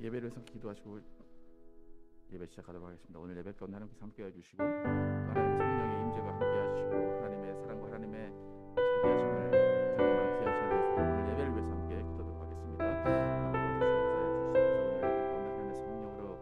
예배를 위해서 기도하시고 예배 시작하도록 하겠습니다. 오늘 예배 가운데 하나님께서 함께해 주시고 또 하나님의 성령의 임재가 함께해 주시고 하나님의 사랑과 하나님의 자비하심을 경험하는 귀한 시간 되시도록 오늘 예배를 위해서 함께 기도하도록 하겠습니다. 아버지 주께서 주시옵소서.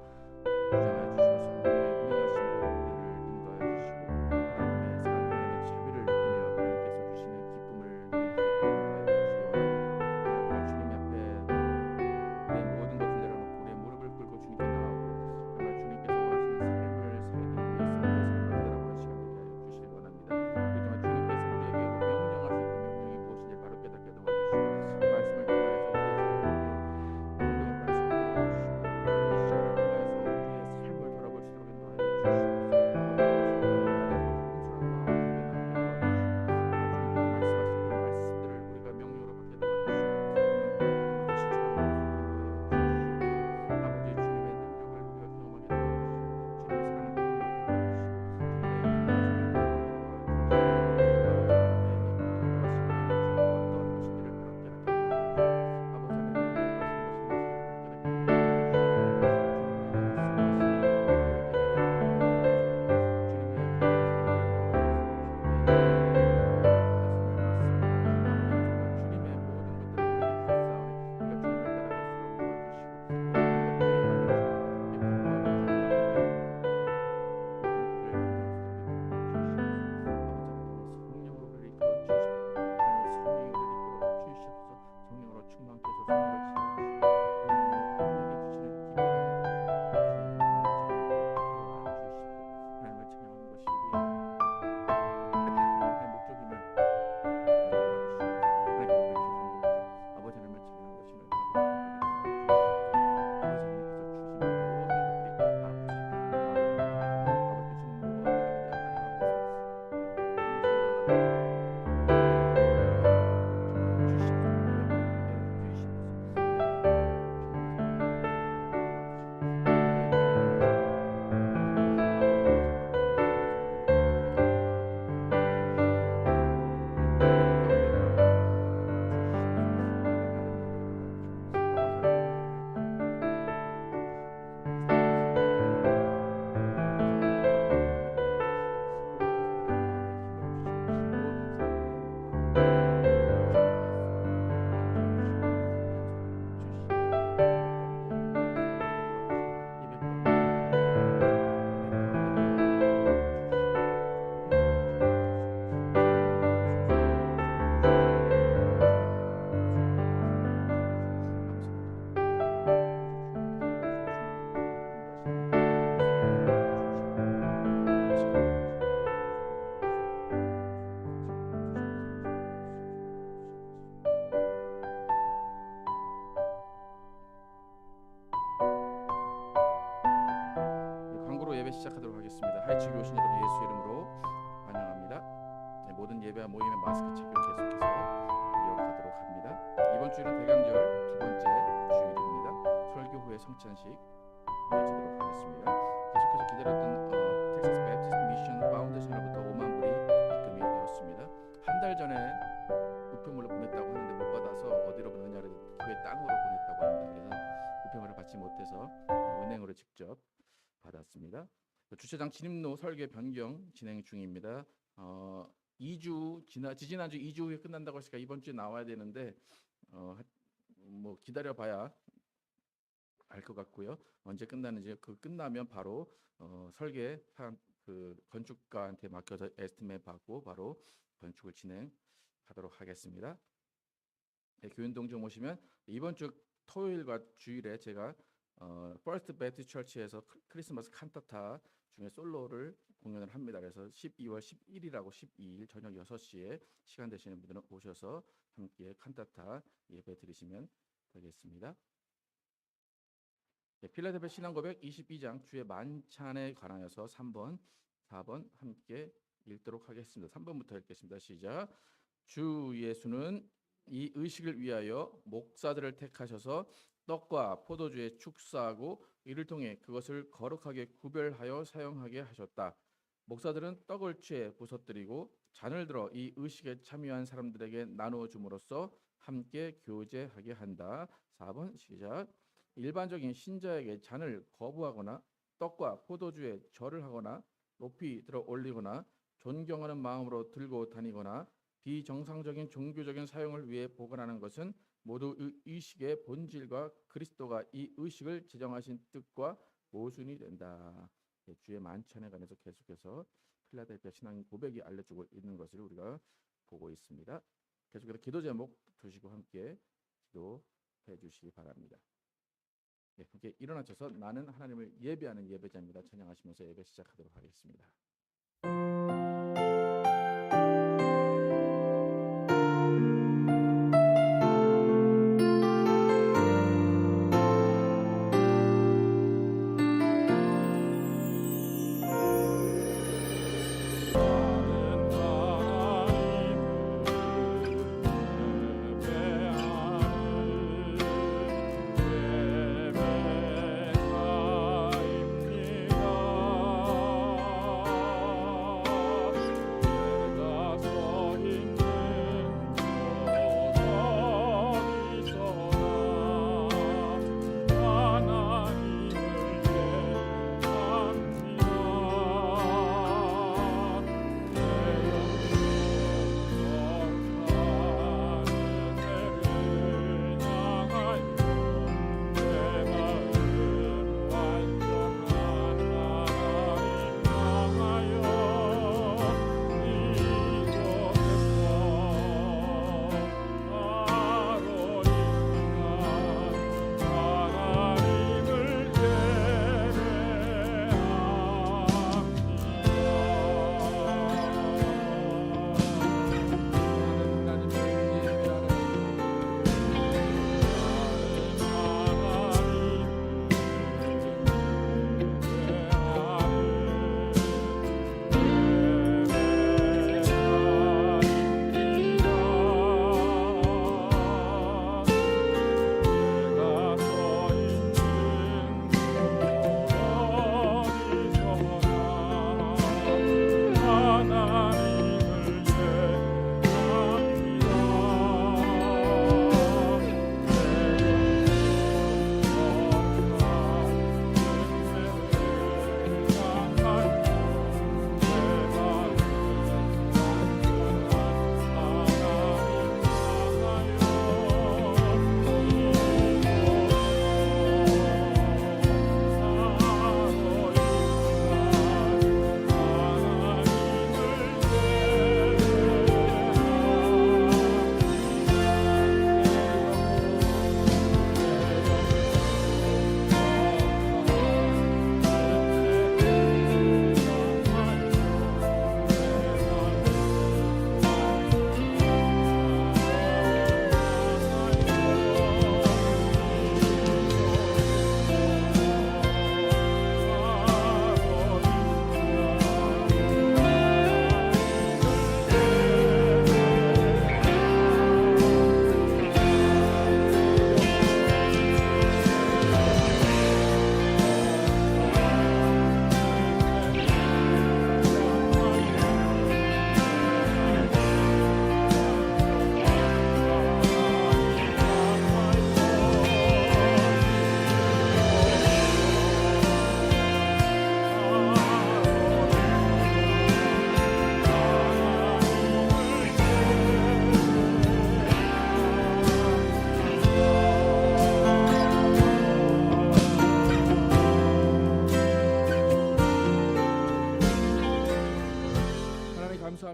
오늘 예배 시작하도록 하겠습니다. 하이치기 오신 여러분 예수 이름으로 환영합니다. 모든 예배와 모임의 마스크 착용 계속해서 이어가도록 합니다. 이번 주일은 대강절 두 번째 주일입니다. 설교 후에 성찬식 이어지도록 하겠습니다. 계속해서 기다렸던 텍사스 배프티스트 미션 파운데이션으로부터 5만 불이 입금이 되었습니다. 한 달 전에 우편물로 보냈다고 하는데 못 받아서 어디로 보냈냐를 교회 땅으로 보냈다고 합니다. 그래서 우편물을 받지 못해서 은행으로 직접 받았습니다. 주차장 진입로 설계 변경 진행 중입니다. 2주 지지난주 2주 후에 끝난다고 했으니까 이번 주에 나와야 되는데 뭐 기다려봐야 알 것 같고요. 언제 끝나는지 끝나면 바로 설계 그 건축가한테 맡겨서 에스티메이트 받고 바로 건축을 진행하도록 하겠습니다. 네, 교인동정 오시면 이번 주 토요일과 주일에 제가 퍼스트 배프티스트 처치에서 크리스마스 칸타타 중에 솔로를 공연을 합니다. 그래서 12월 11일하고 12일 저녁 6시에 시간 되시는 분들은 오셔서 함께 칸타타 예배 드리시면 되겠습니다. 네, 필라델피아 신앙고백 22장 주의 만찬에 관하여서 3번, 4번 함께 읽도록 하겠습니다. 3번부터 읽겠습니다. 시작. 주 예수는 이 의식을 위하여 목사들을 택하셔서 떡과 포도주에 축사하고 이를 통해 그것을 거룩하게 구별하여 사용하게 하셨다. 목사들은 떡을 취해 부서뜨리고 잔을 들어 이 의식에 참여한 사람들에게 나누어 줌으로써 함께 교제하게 한다. 4번 시작. 일반적인 신자에게 잔을 거부하거나 떡과 포도주에 절을 하거나 높이 들어 올리거나 존경하는 마음으로 들고 다니거나 비정상적인 종교적인 사용을 위해 보관하는 것은 모두 의식의 본질과 그리스도가 이 의식을 제정하신 뜻과 모순이 된다. 주의 만찬에 관해서 계속해서 필라델피아 신앙 고백이 알려주고 있는 것을 우리가 보고 있습니다. 계속해서 기도 제목 두시고 함께 기도해 주시기 바랍니다. 함께 일어나셔서 나는 하나님을 예배하는 예배자입니다. 찬양하시면서 예배 시작하도록 하겠습니다.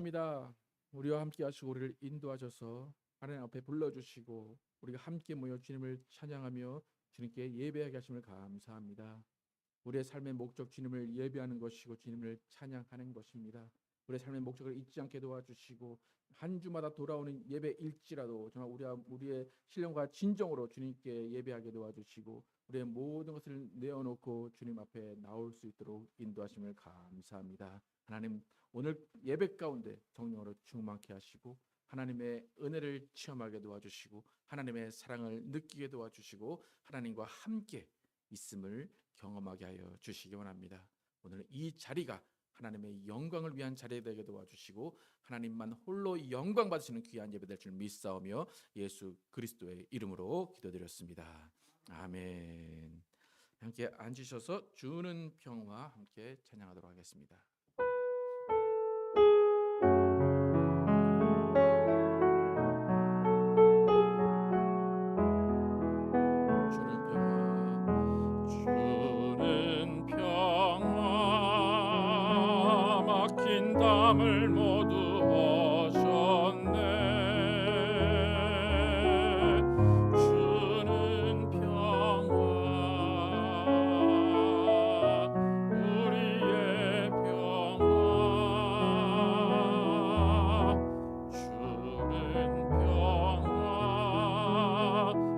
감사합니다. 우리와 함께 하시고 우리를 인도하셔서 하나님 앞에 불러주시고 우리가 함께 모여 주님을 찬양하며 주님께 예배하게 하심을 감사합니다. 우리의 삶의 목적 주님을 예배하는 것이고 주님을 찬양하는 것입니다. 우리의 삶의 목적을 잊지 않게 도와주시고 한 주마다 돌아오는 예배일지라도 정말 우리의 신령과 진정으로 주님께 예배하게 도와주시고 우리의 모든 것을 내어놓고 주님 앞에 나올 수 있도록 인도하심을 감사합니다. 하나님, 오늘 예배 가운데 성령으로 충만케 하시고 하나님의 은혜를 체험하게 도와주시고 하나님의 사랑을 느끼게 도와주시고 하나님과 함께 있음을 경험하게 하여 주시기 원합니다. 오늘 이 자리가 하나님의 영광을 위한 자리가 되게 도와주시고 하나님만 홀로 영광 받으시는 귀한 예배 될 줄 믿사오며 예수 그리스도의 이름으로 기도드렸습니다. 아멘. 함께 앉으셔서 주는 평화 함께 찬양하도록 하겠습니다. 주는 평화 막힌 담을 모두 허셨네. 주는 평화 우리의 평화 주는 평화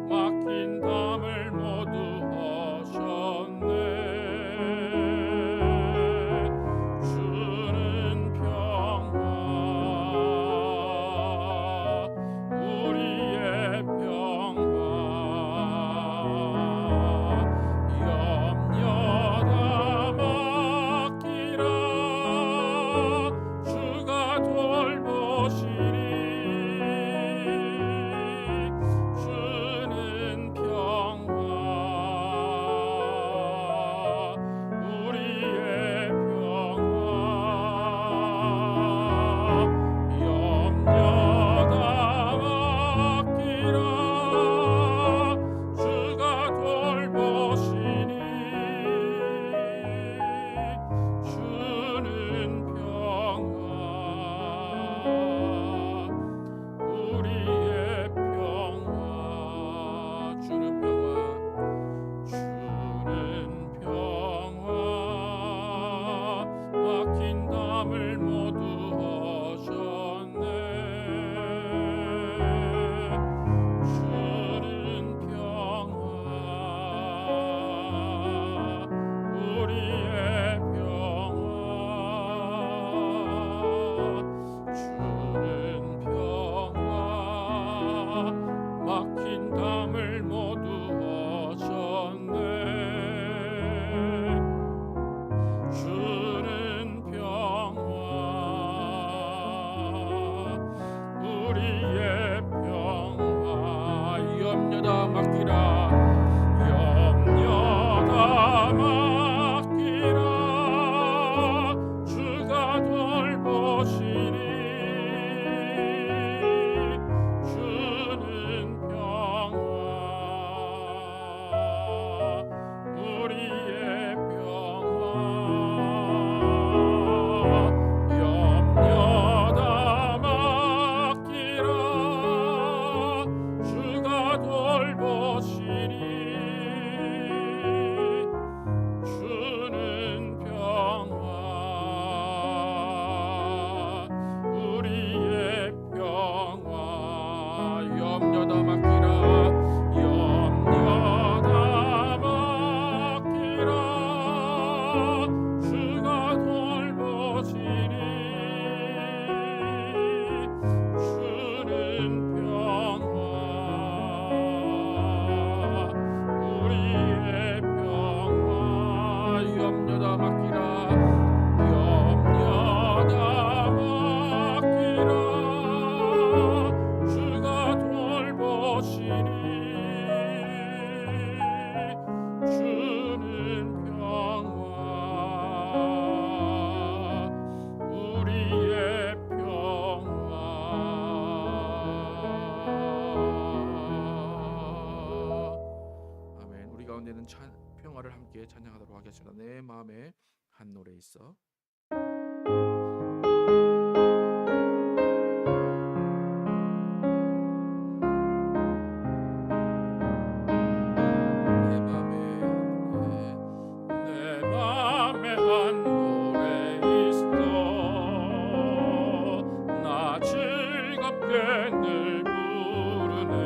막힌 담을 모두 허셨네. 주는 평화 우리의 평화 염려 다 맡기라 주가 돌보시니 주는 평화 우리의 평화 염려 다 맡기라 주가 돌보시니 주는 평화 우리의 평화 주는 평화 주는 평화 막힌 담을 모두 허셨네. 주는 평화 우리의 평화 주는 평화 막힌 담을 모두 허셨네. 주는 평화 우리의 평화 염려 다 맡기라 염려 다 맡기라 주가 돌보시니 주는 평화 우리의 평화 염려 다 맡기라 주가 돌보시니 주는 평화 우리의 평화 염려 다 맡기라 염려 다 맡기라 주가 돌보시니 주는 평화 우리의 평화 염려 다 맡기라 염려 다 맡기라 주가 돌보시니 주는 평화 우리의 평화 아멘. 우리 가운데는 평화를 함께 찬양하도록 하겠습니다. 내 마음에 한 노래 있어. 내 맘에 한 노래 있어 나 즐겁게 늘 부르네.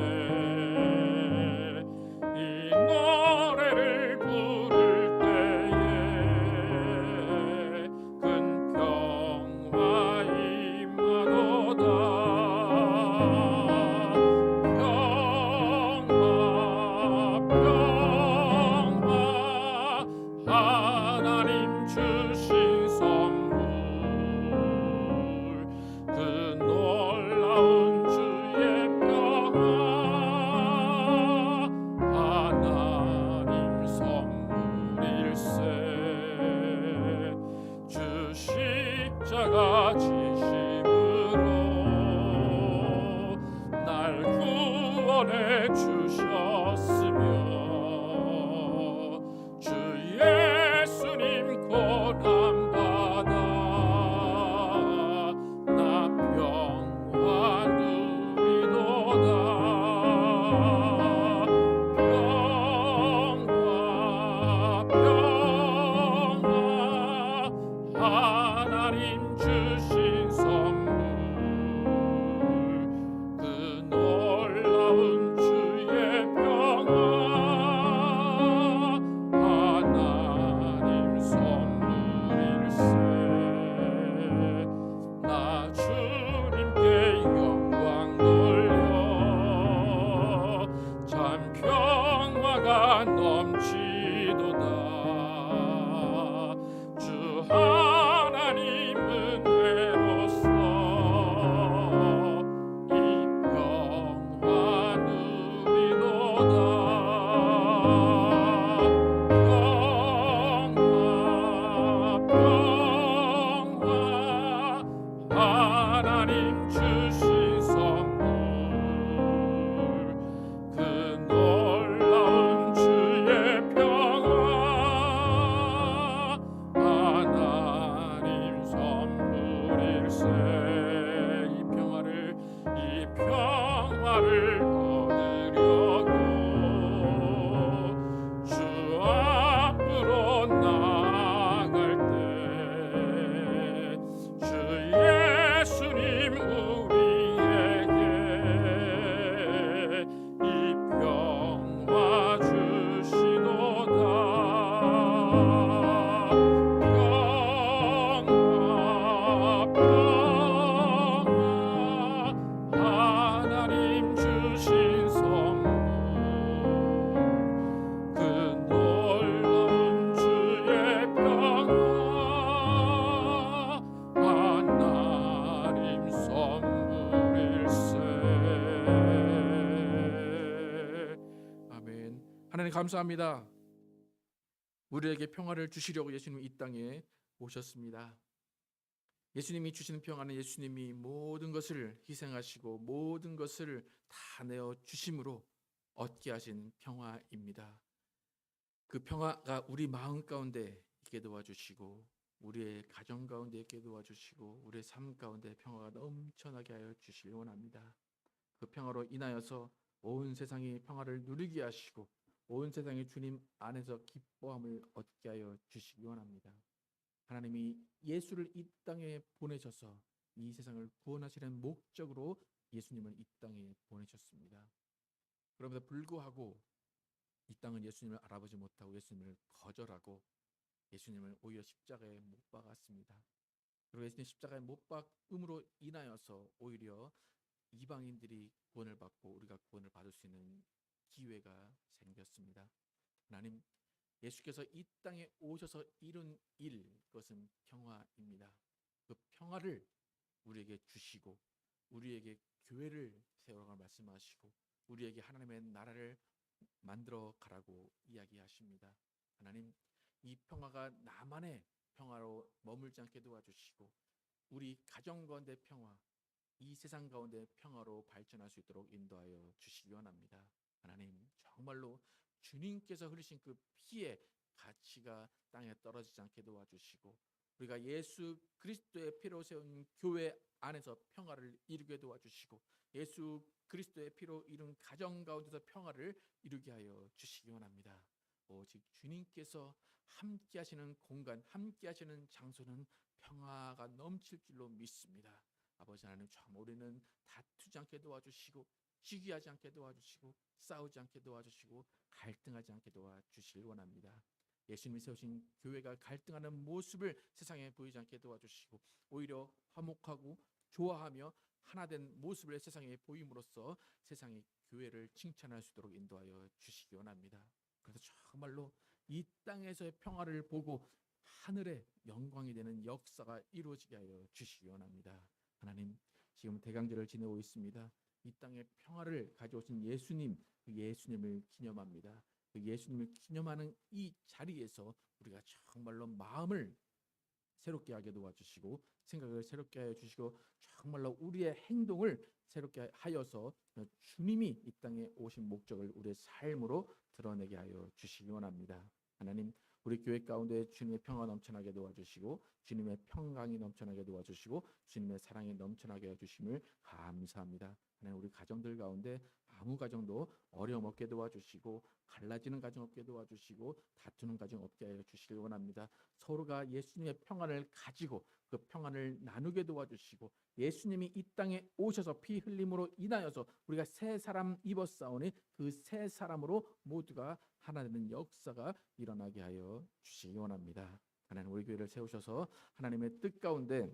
이 노래를 부를 때에 감사합니다. 우리에게 평화를 주시려고 예수님이 이 땅에 오셨습니다. 예수님이 주시는 평화는 예수님이 모든 것을 희생하시고 모든 것을 다 내어 주심으로 얻게 하신 평화입니다. 그 평화가 우리 마음 가운데 있게 도와주시고 우리의 가정 가운데 있게 도와주시고 우리의 삶 가운데 평화가 넘쳐나게 하여 주시길 원합니다. 그 평화로 인하여서 온 세상이 평화를 누리게 하시고 온 세상이 주님 안에서 기뻐함을 얻게 하여 주시기 원합니다. 하나님이 예수를 이 땅에 보내셔서 이 세상을 구원하시는 목적으로 예수님을 이 땅에 보내셨습니다. 그럼에도 불구하고 이 땅은 예수님을 알아보지 못하고 예수님을 거절하고 예수님을 오히려 십자가에 못 박았습니다. 그리고 예수님 십자가에 못 박음으로 인하여서 오히려 이방인들이 구원을 받고 우리가 구원을 받을 수 있는 기회가 생겼습니다. 하나님, 예수께서 이 땅에 오셔서 이룬 일, 그것은 평화입니다. 그 평화를 우리에게 주시고 우리에게 교회를 세우라고 말씀하시고 우리에게 하나님의 나라를 만들어 가라고 이야기하십니다. 하나님, 이 평화가 나만의 평화로 머물지 않게 도와주시고 우리 가정 가운데 평화, 이 세상 가운데 평화로 발전할 수 있도록 인도하여 주시기 원합니다. 하나님, 정말로 주님께서 흘리신 그 피의 가치가 땅에 떨어지지 않게 도와주시고 우리가 예수 그리스도의 피로 세운 교회 안에서 평화를 이루게 도와주시고 예수 그리스도의 피로 이룬 가정 가운데서 평화를 이루게 하여 주시기 원합니다. 오직 주님께서 함께 하시는 공간, 함께 하시는 장소는 평화가 넘칠 줄로 믿습니다. 아버지 하나님, 참 우리는 다투지 않게 도와주시고 시기하지 않게 도와주시고 싸우지 않게 도와주시고 갈등하지 않게 도와주시길 원합니다. 예수님이 세우신 교회가 갈등하는 모습을 세상에 보이지 않게 도와주시고 오히려 화목하고 좋아하며 하나된 모습을 세상에 보임으로써 세상이 교회를 칭찬할 수 있도록 인도하여 주시기 원합니다. 그래서 정말로 이 땅에서의 평화를 보고 하늘의 영광이 되는 역사가 이루어지게 하여 주시기 원합니다. 하나님, 지금 대강절을 지내고 있습니다. 이 땅에 평화를 가져오신 예수님, 그 예수님을 기념합니다. 그 예수님을 기념하는 이 자리에서 우리가 정말로 마음을 새롭게 하게 도와주시고 생각을 새롭게 하여 주시고 정말로 우리의 행동을 새롭게 하여서 주님이 이 땅에 오신 목적을 우리의 삶으로 드러내게 하여 주시기 원합니다. 하나님, 우리 교회 가운데 주님의 평화 넘쳐나게 도와주시고 주님의 평강이 넘쳐나게 도와주시고 주님의 사랑이 넘쳐나게 해주심을 감사합니다. 하나님, 우리 가정들 가운데 아무 가정도 어려움 없게 도와주시고 갈라지는 가정 없게 도와주시고 다투는 가정 없게 하여 주시길 원합니다. 서로가 예수님의 평안을 가지고 그 평안을 나누게 도와주시고 예수님이 이 땅에 오셔서 피 흘림으로 인하여서 우리가 새 사람 입었사오니 그 새 사람으로 모두가 하나 되는 역사가 일어나게 하여 주시기 원합니다. 하나님, 우리 교회를 세우셔서 하나님의 뜻 가운데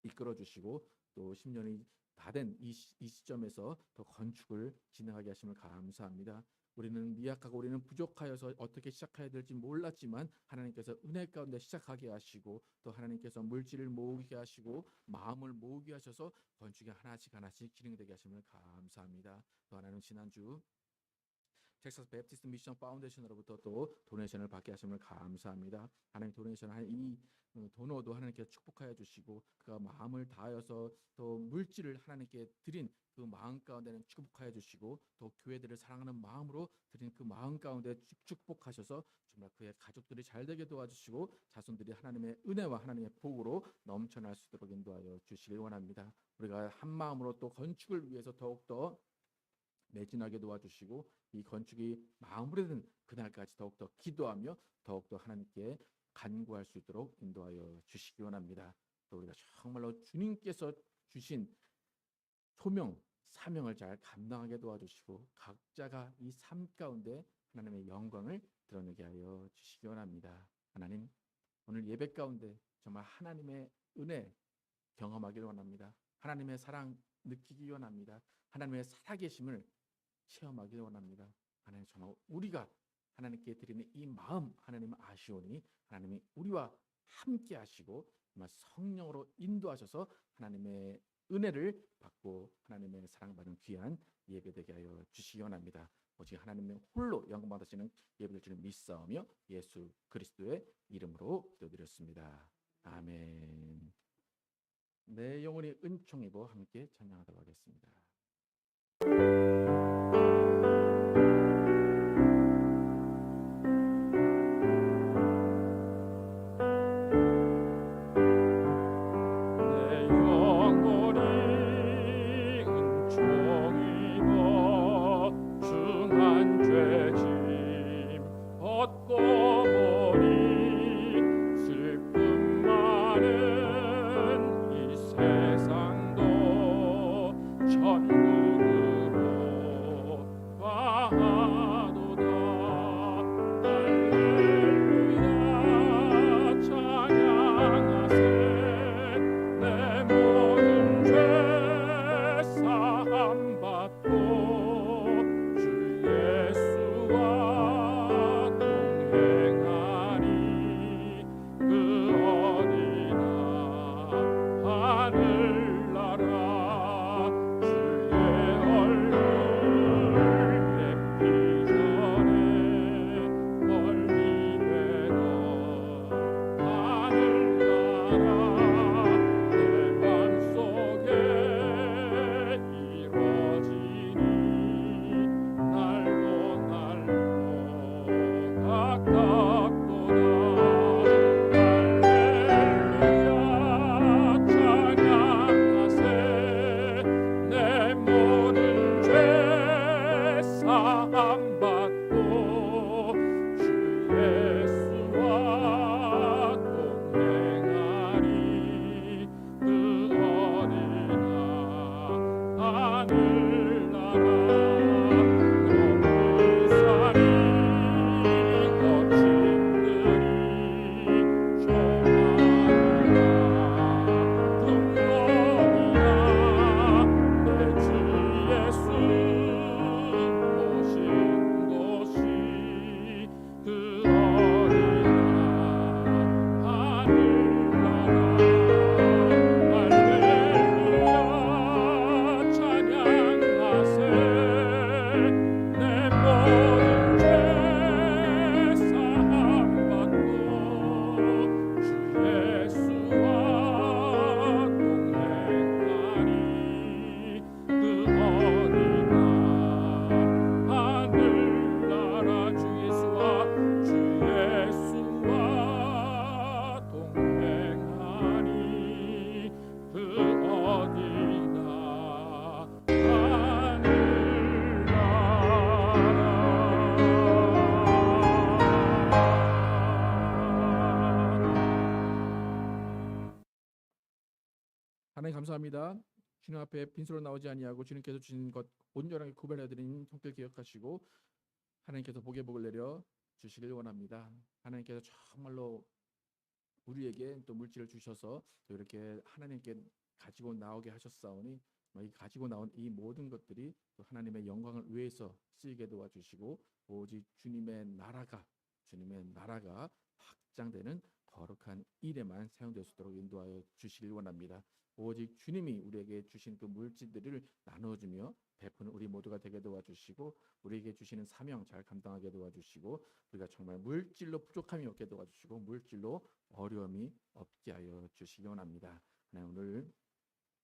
이끌어 주시고 또 10년이 다 된 이 시점에서 더 건축을 진행하게 하심을 감사합니다. 우리는 미약하고 우리는 부족하여서 어떻게 시작해야 될지 몰랐지만 하나님께서 은혜 가운데 시작하게 하시고 또 하나님께서 물질을 모으게 하시고 마음을 모으게 하셔서 건축이 하나씩 하나씩 진행되게 하심을 감사합니다. 또 하나는 지난주 텍사스 베프티스트 미션 파운데이션으로부터 또 도네이션을 받게 하심을 감사합니다. 하나님, 도네이션 이 도너도 하나님께 축복하여 주시고 그가 마음을 다하여서 또 물질을 하나님께 드린 그 마음 가운데는 축복하여 주시고 또 교회들을 사랑하는 마음으로 드린 그 마음 가운데 축복하셔서 정말 그의 가족들이 잘 되게 도와주시고 자손들이 하나님의 은혜와 하나님의 복으로 넘쳐날 수 있도록 인도하여 주시길 원합니다. 우리가 한 마음으로 또 건축을 위해서 더욱더 매진하게 도와주시고 이 건축이 마무리되는 그날까지 더욱더 기도하며 더욱더 하나님께 간구할 수 있도록 인도하여 주시기 원합니다. 또 우리가 정말로 주님께서 주신 소명, 사명을 잘 감당하게 도와주시고 각자가 이 삶 가운데 하나님의 영광을 드러내게 하여 주시기 원합니다. 하나님, 오늘 예배 가운데 정말 하나님의 은혜 경험하기를 원합니다. 하나님의 사랑 느끼기 원합니다. 하나님의 살아계심을 체험하기를 원합니다. 하나님, 정말 우리가 하나님께 드리는 이 마음 하나님은 아시오니 하나님이 우리와 함께 하시고 정말 성령으로 인도하셔서 하나님의 은혜를 받고 하나님의 사랑받는 귀한 예배되게 하여 주시기 원합니다. 오직 하나님의 홀로 영광 받으시는 예배될 줄 믿사오며 예수 그리스도의 이름으로 기도드렸습니다. 아멘. 내 영혼이 은총 입어 함께 찬양하도록 하겠습니다. 하나님 감사합니다. 주님 앞에 빈손으로 나오지 아니하고 주님께서 주신 것 온전하게 구별해드린 손길 기억하시고 하나님께서 복의 복을 내려 주시길 원합니다. 하나님께서 정말로 우리에게 또 물질을 주셔서 또 이렇게 하나님께 가지고 나오게 하셨사오니 이 가지고 나온 이 모든 것들이 또 하나님의 영광을 위해서 쓰이게 도와주시고 오직 주님의 나라가 확장되는 거룩한 일에만 사용될 수 있도록 인도하여 주시길 원합니다. 오직 주님이 우리에게 주신 그 물질들을 나눠주며 베푸는 우리 모두가 되게 도와주시고 우리에게 주시는 사명 잘 감당하게 도와주시고 우리가 정말 물질로 부족함이 없게 도와주시고 물질로 어려움이 없게 하여 주시기 원합니다. 오늘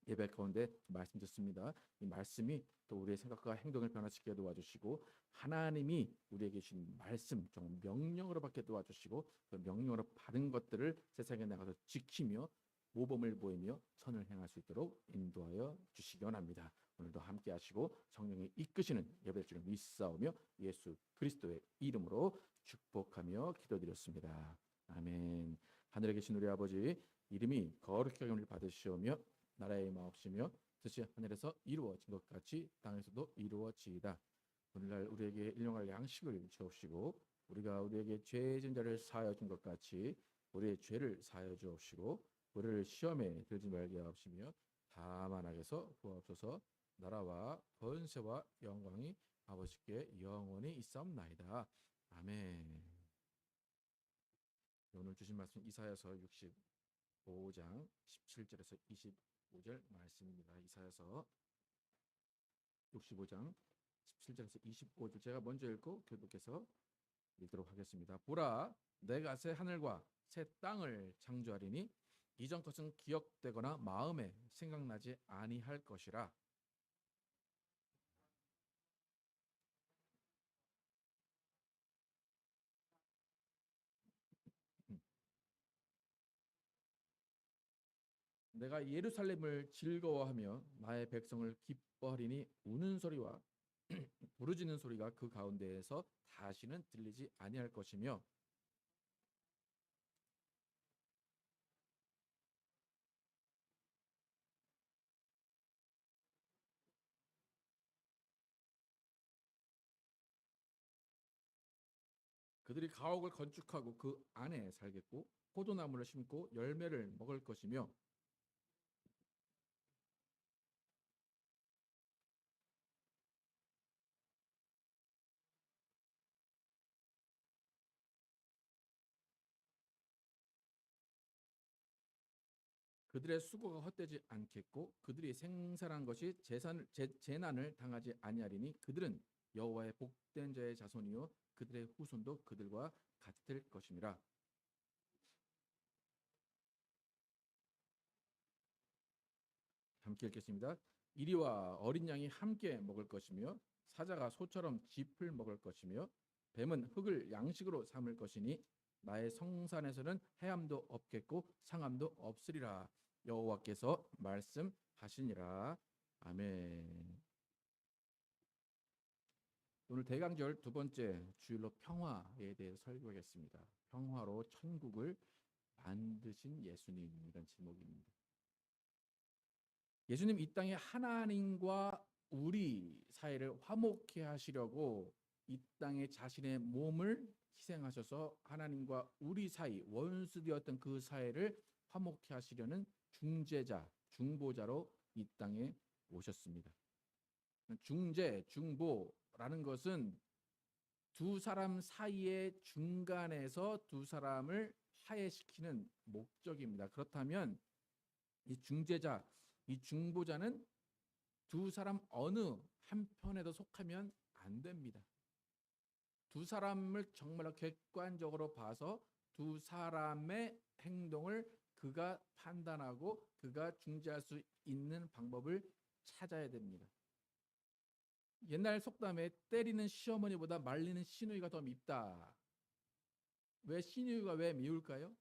예배 가운데 말씀 듣습니다. 이 말씀이 또 우리의 생각과 행동을 변화시키게 도와주시고 하나님이 우리에게 주신 말씀 정말 명령으로 받게 도와주시고 그 명령으로 받은 것들을 세상에 나가서 지키며 모범을 보이며 선을 행할 수 있도록 인도하여 주시기 원합니다. 오늘도 함께 하시고 성령이 이끄시는 예배될 줄 믿사오며 예수 그리스도의 이름으로 축복하며 기도드렸습니다. 아멘. 하늘에 계신 우리 아버지 이름이 거룩하게 여김을 받으시오며 나라의 마옵시며 뜻이 하늘에서 이루어진 것 같이 땅에서도 이루어지이다. 오늘날 우리에게 일용할 양식을 주옵시고 우리가 우리에게 죄 지은 자를 사하여 준 것 같이 우리의 죄를 사하여 주옵시고 우리를 시험에 들지 말게 하옵시며 다만 악에서 구하옵소서. 나라와 권세와 영광이 아버지께 영원히 있사옵나이다. 아멘. 오늘 주신 말씀 이사야서 65장 17절에서 25절 말씀입니다. 이사야서 65장 17절에서 25절 제가 먼저 읽고 교독해서 읽도록 하겠습니다. 보라, 내가 새 하늘과 새 땅을 창조하리니 이전 것은 기억되거나 마음에 생각나지 아니할 것이라. 내가 예루살렘을 즐거워하며 나의 백성을 기뻐하리니 우는 소리와 부르짖는 소리가 그 가운데에서 다시는 들리지 아니할 것이며 그들이 가옥을 건축하고 그 안에 살겠고 포도나무를 심고 열매를 먹을 것이며 그들의 수고가 헛되지 않겠고 그들이 생산한 것이 재난을 당하지 아니하리니 그들은 여호와의 복된 자의 자손이요 그들의 후손도 그들과 같을 것임이라. 함께 읽겠습니다. 이리와 어린 양이 함께 먹을 것이며 사자가 소처럼 짚을 먹을 것이며 뱀은 흙을 양식으로 삼을 것이니 나의 성산에서는 해함도 없겠고 상함도 없으리라. 여호와께서 말씀하시니라. 아멘. 오늘 대강절 두 번째 주일로 평화에 대해서 설교하겠습니다. 평화로 천국을 만드신 예수님이라는 제목입니다. 예수님 이 땅에 하나님과 우리 사이를 화목케 하시려고 이 땅에 자신의 몸을 희생하셔서 하나님과 우리 사이 원수되었던 그 사이를 화목케 하시려는 중재자, 중보자로 이 땅에 오셨습니다. 중재, 중보라는 것은 두 사람 사이의 중간에서 두 사람을 화해시키는 목적입니다. 그렇다면 이 중재자, 이 중보자는 두 사람 어느 한편에도 속하면 안 됩니다. 두 사람을 정말로 객관적으로 봐서 두 사람의 행동을 그가 판단하고 그가 중재할 수 있는 방법을 찾아야 됩니다. 옛날 속담에 때리는 시어머니보다 말리는 시누이가 더 밉다. 왜 시누이가 왜 미울까요?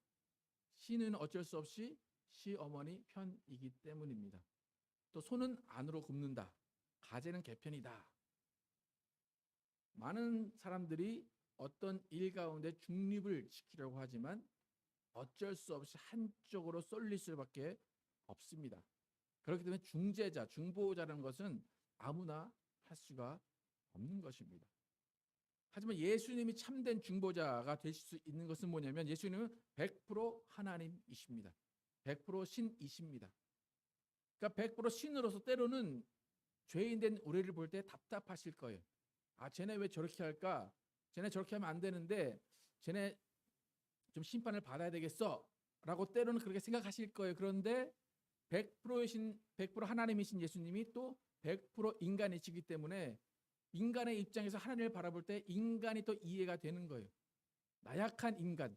시누이는 어쩔 수 없이 시어머니 편이기 때문입니다. 또 손은 안으로 굽는다. 가재는 개편이다. 많은 사람들이 어떤 일 가운데 중립을 지키려고 하지만 어쩔 수 없이 한쪽으로 쏠릴 수밖에 없습니다. 그렇기 때문에 중재자, 중보자라는 것은 아무나 할 수가 없는 것입니다. 하지만 예수님이 참된 중보자가 되실 수 있는 것은 뭐냐면 예수님은 100% 하나님이십니다. 100% 신이십니다. 그러니까 100% 신으로서 때로는 죄인된 우리를 볼 때 답답하실 거예요. 아, 쟤네 왜 저렇게 할까? 쟤네 저렇게 하면 안 되는데 쟤네 좀 심판을 받아야 되겠어 라고 때로는 그렇게 생각하실 거예요. 그런데 100% 하나님이신 예수님이 또 100% 인간이시기 때문에 인간의 입장에서 하나님을 바라볼 때 인간이 또 이해가 되는 거예요. 나약한 인간,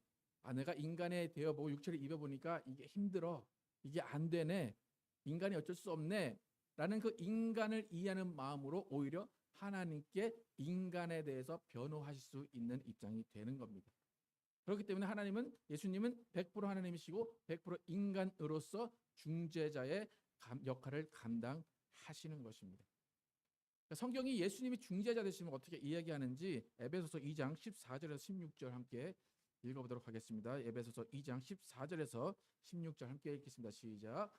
내가 인간에 되어보고 육체를 입어보니까 이게 힘들어, 이게 안 되네, 인간이 어쩔 수 없네 라는 그 인간을 이해하는 마음으로 오히려 하나님께 인간에 대해서 변호하실 수 있는 입장이 되는 겁니다. 그렇기 때문에 예수님은 100% 하나님이시고 100% 인간으로서 중재자의 역할을 감당하시는 것입니다. 성경이 예수님이 중재자 되시면 어떻게 이야기하는지 에베소서 2장 14절에서 16절 함께 읽어보도록 하겠습니다. 에베소서 2장 14절에서 16절 함께 읽겠습니다. 시작.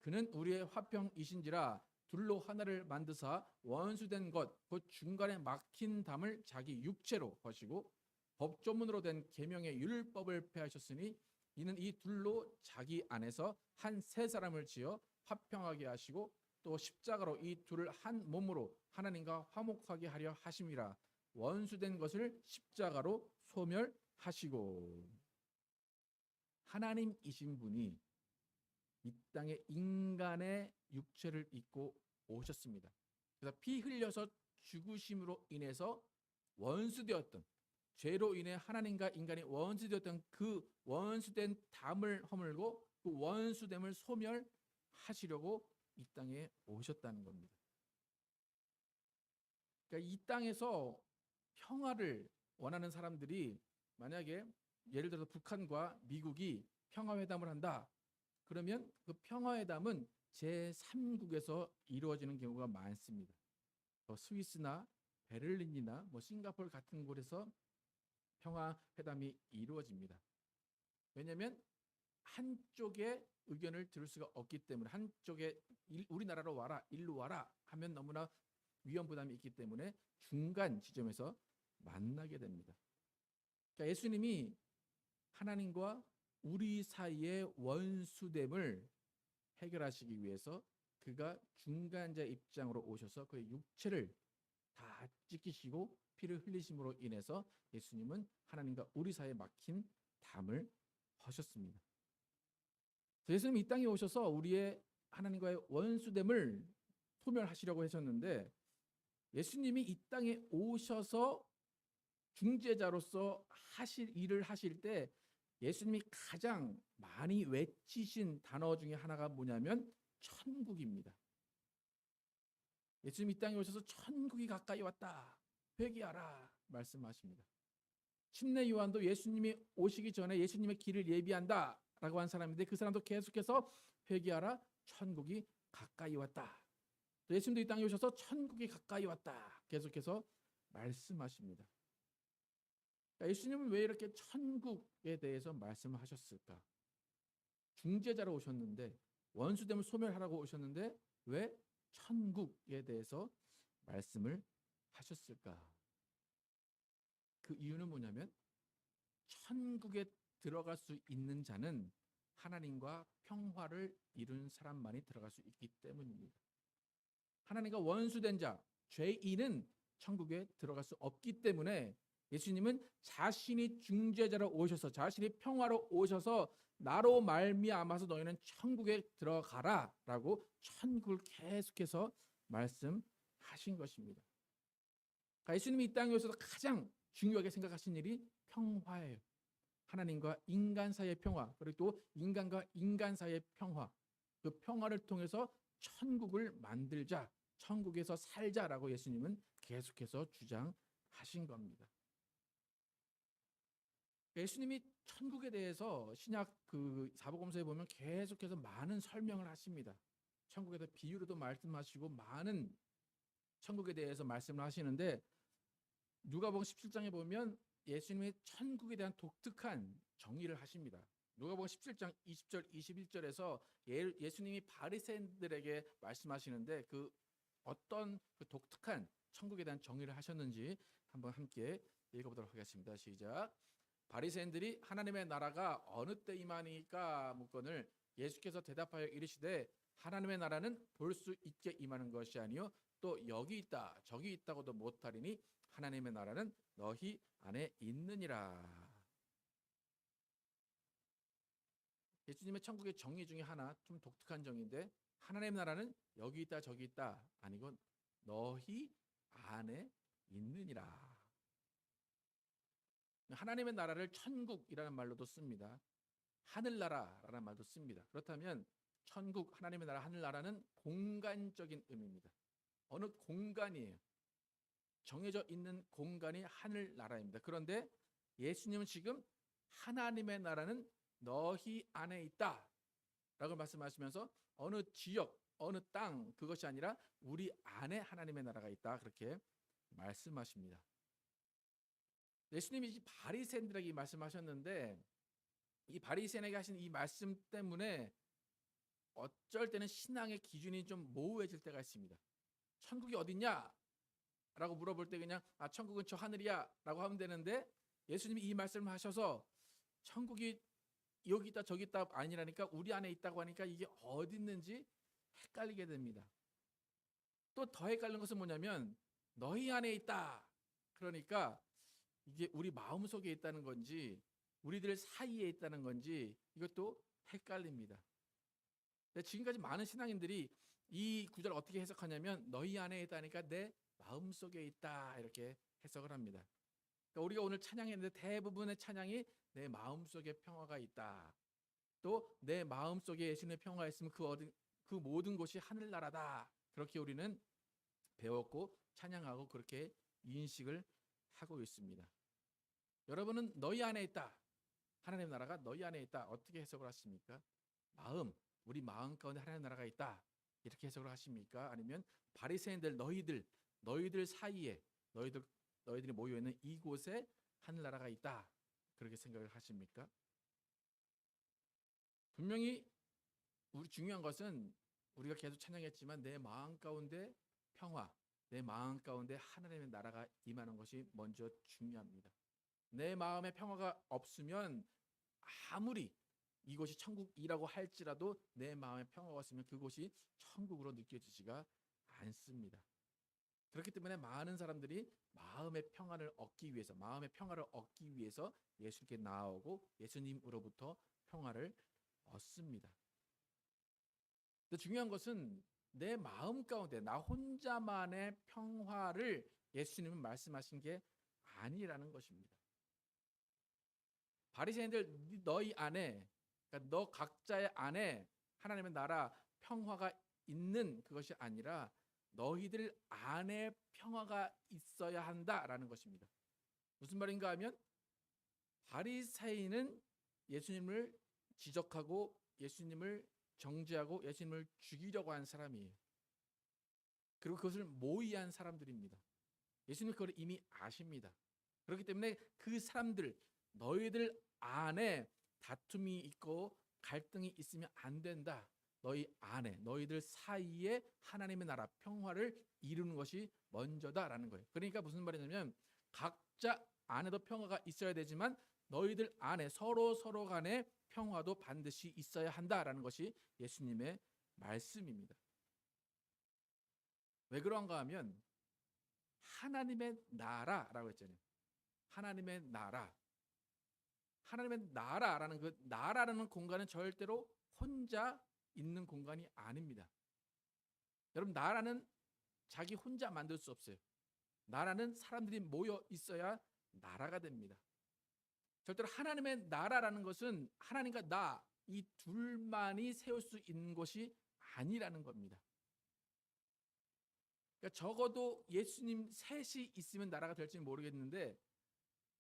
그는 우리의 화평이신지라 둘로 하나를 만드사 원수된 것 곧 중간에 막힌 담을 자기 육체로 거시고 법조문으로 된 계명의 율법을 폐하셨으니 이는 이 둘로 자기 안에서 한 세 사람을 지어 화평하게 하시고 또 십자가로 이 둘을 한 몸으로 하나님과 화목하게 하려 하심이라. 원수된 것을 십자가로 소멸하시고. 하나님이신 분이 이 땅에 인간의 육체를 입고 오셨습니다. 그래서 피 흘려서 죽으심으로 인해서 원수되었던, 죄로 인해 하나님과 인간이 원수되었던 그 원수된 담을 허물고 그 원수됨을 소멸하시려고 이 땅에 오셨다는 겁니다. 그러니까 이 땅에서 평화를 원하는 사람들이 만약에 예를 들어서 북한과 미국이 평화회담을 한다. 그러면 그 평화회담은 제3국에서 이루어지는 경우가 많습니다. 스위스나 베를린이나 싱가포르 같은 곳에서 평화회담이 이루어집니다. 왜냐하면 한쪽의 의견을 들을 수가 없기 때문에, 한쪽에 우리나라로 와라, 일로 와라 하면 너무나 위험 부담이 있기 때문에 중간 지점에서 만나게 됩니다. 그러니까 예수님이 하나님과 우리 사이의 원수됨을 해결하시기 위해서 그가 중간자 입장으로 오셔서 그의 육체를 다 찢기시고 피를 흘리심으로 인해서 예수님은 하나님과 우리 사이에 막힌 담을 하셨습니다. 예수님이 이 땅에 오셔서 우리의 하나님과의 원수됨을 소멸하시려고 하셨는데, 예수님이 이 땅에 오셔서 중재자로서 하실 일을 하실 때 예수님이 가장 많이 외치신 단어 중에 하나가 뭐냐면 천국입니다. 예수님이 이 땅에 오셔서 천국이 가까이 왔다, 회개하라 말씀하십니다. 침례 요한도 예수님이 오시기 전에 예수님의 길을 예비한다 라고 한 사람인데 그 사람도 계속해서 회개하라, 천국이 가까이 왔다. 예수님도 이 땅에 오셔서 천국이 가까이 왔다 계속해서 말씀하십니다. 예수님은 왜 이렇게 천국에 대해서 말씀을 하셨을까? 중재자로 오셨는데, 원수됨을 소멸하라고 오셨는데 왜 천국에 대해서 말씀을 하셨을까? 그 이유는 뭐냐면 천국에 들어갈 수 있는 자는 하나님과 평화를 이룬 사람만이 들어갈 수 있기 때문입니다. 하나님과 원수된 자, 죄인은 천국에 들어갈 수 없기 때문에 예수님은 자신이 중재자로 오셔서, 자신이 평화로 오셔서 나로 말미암아서 너희는 천국에 들어가라라고 천국을 계속해서 말씀하신 것입니다. 그러니까 예수님이 이 땅에 오셔서 가장 중요하게 생각하신 일이 평화예요. 하나님과 인간 사이의 평화, 그리고 또 인간과 인간 사이의 평화, 그 평화를 통해서 천국을 만들자, 천국에서 살자라고 예수님은 계속해서 주장하신 겁니다. 예수님이 천국에 대해서 신약 그 사복음서에 보면 계속해서 많은 설명을 하십니다. 천국에서 비유로도 말씀하시고 많은 천국에 대해서 말씀을 하시는데, 누가복음 17장에 보면 예수님의 천국에 대한 독특한 정의를 하십니다. 누가복음 17장 20절 21절에서 예수님이 바리새인들에게 말씀하시는데 그 어떤 그 독특한 천국에 대한 정의를 하셨는지 한번 함께 읽어보도록 하겠습니다. 시작. 바리새인들이 하나님의 나라가 어느 때 임하니까 묻거늘 예수께서 대답하여 이르시되 하나님의 나라는 볼 수 있게 임하는 것이 아니요 또 여기 있다 저기 있다고도 못하리니 하나님의 나라는 너희 안에 있느니라. 예수님의 천국의 정의 중에 하나 좀 독특한 정의인데, 하나님의 나라는 여기 있다 저기 있다 아니고 너희 안에 있느니라. 하나님의 나라를 천국이라는 말로도 씁니다. 하늘나라라는 말도 씁니다. 그렇다면 천국, 하나님의 나라, 하늘나라는 공간적인 의미입니다. 어느 공간이에요. 정해져 있는 공간이 하늘나라입니다. 그런데 예수님은 지금 하나님의 나라는 너희 안에 있다 라고 말씀하시면서 어느 지역, 어느 땅, 그것이 아니라 우리 안에 하나님의 나라가 있다, 그렇게 말씀하십니다. 예수님이 바리새인들에게 말씀하셨는데, 이 바리새인에게 하신 이 말씀 때문에 어쩔 때는 신앙의 기준이 좀 모호해질 때가 있습니다. 천국이 어딨냐? 라고 물어볼 때 그냥 천국은 저 하늘이야 라고 하면 되는데, 예수님이 이 말씀을 하셔서 천국이 여기 있다 저기 있다 아니라니까 우리 안에 있다고 하니까 이게 어디 있는지 헷갈리게 됩니다. 또 더 헷갈리는 것은 뭐냐면 너희 안에 있다, 그러니까 이게 우리 마음속에 있다는 건지 우리들 사이에 있다는 건지 이것도 헷갈립니다. 지금까지 많은 신앙인들이 이 구절을 어떻게 해석하냐면 너희 안에 있다니까 내 마음속에 있다 이렇게 해석을 합니다. 그러니까 우리가 오늘 찬양했는데 대부분의 찬양이 내 마음속에 평화가 있다. 또 내 마음속에 예수님의 평화가 있으면 그 모든 곳이 하늘나라다. 그렇게 우리는 배웠고 찬양하고 그렇게 인식을 하고 있습니다. 여러분은 너희 안에 있다. 하나님의 나라가 너희 안에 있다. 어떻게 해석을 하십니까? 우리 마음 가운데 하나님의 나라가 있다. 이렇게 해석을 하십니까? 아니면 바리새인들 너희들 사이에 너희들이 모여 있는 이곳에 하늘나라가 있다. 그렇게 생각을 하십니까? 분명히 중요한 것은 우리가 계속 찬양했지만 내 마음 가운데 평화, 내 마음 가운데 하나님의 나라가 임하는 것이 먼저 중요합니다. 내 마음에 평화가 없으면 아무리 이곳이 천국이라고 할지라도 내 마음에 평화가 없으면 그곳이 천국으로 느껴지지가 않습니다. 그렇기 때문에 많은 사람들이 마음의 평화를 얻기 위해서 예수님께 나아오고 예수님으로부터 평화를 얻습니다. 근데 중요한 것은 내 마음 가운데 나 혼자만의 평화를 예수님은 말씀하신 게 아니라는 것입니다. 바리새인들 너희 안에, 그러니까 너 각자의 안에 하나님의 나라 평화가 있는 그것이 아니라 너희들 안에 평화가 있어야 한다라는 것입니다. 무슨 말인가 하면 바리새인은 예수님을 지적하고 예수님을 정죄하고 예수님을 죽이려고 한 사람이에요. 그리고 그것을 모의한 사람들입니다. 예수님은 그걸 이미 아십니다. 그렇기 때문에 그 사람들 너희들 안에 다툼이 있고 갈등이 있으면 안 된다. 너희 안에 너희들 사이에 하나님의 나라 평화를 이루는 것이 먼저다라는 거예요. 그러니까 무슨 말이냐면 각자 안에도 평화가 있어야 되지만 너희들 안에 서로 간에 평화도 반드시 있어야 한다라는 것이 예수님의 말씀입니다. 왜 그런가 하면 하나님의 나라라고 했잖아요. 하나님의 나라라는 그 나라라는 공간은 절대로 혼자 있는 공간이 아닙니다. 여러분, 나라는 자기 혼자 만들 수 없어요. 나라는 사람들이 모여 있어야 나라가 됩니다. 절대로 하나님의 나라라는 것은 하나님과 나 이 둘만이 세울 수 있는 것이 아니라는 겁니다. 그러니까 적어도 예수님 셋이 있으면 나라가 될지는 모르겠는데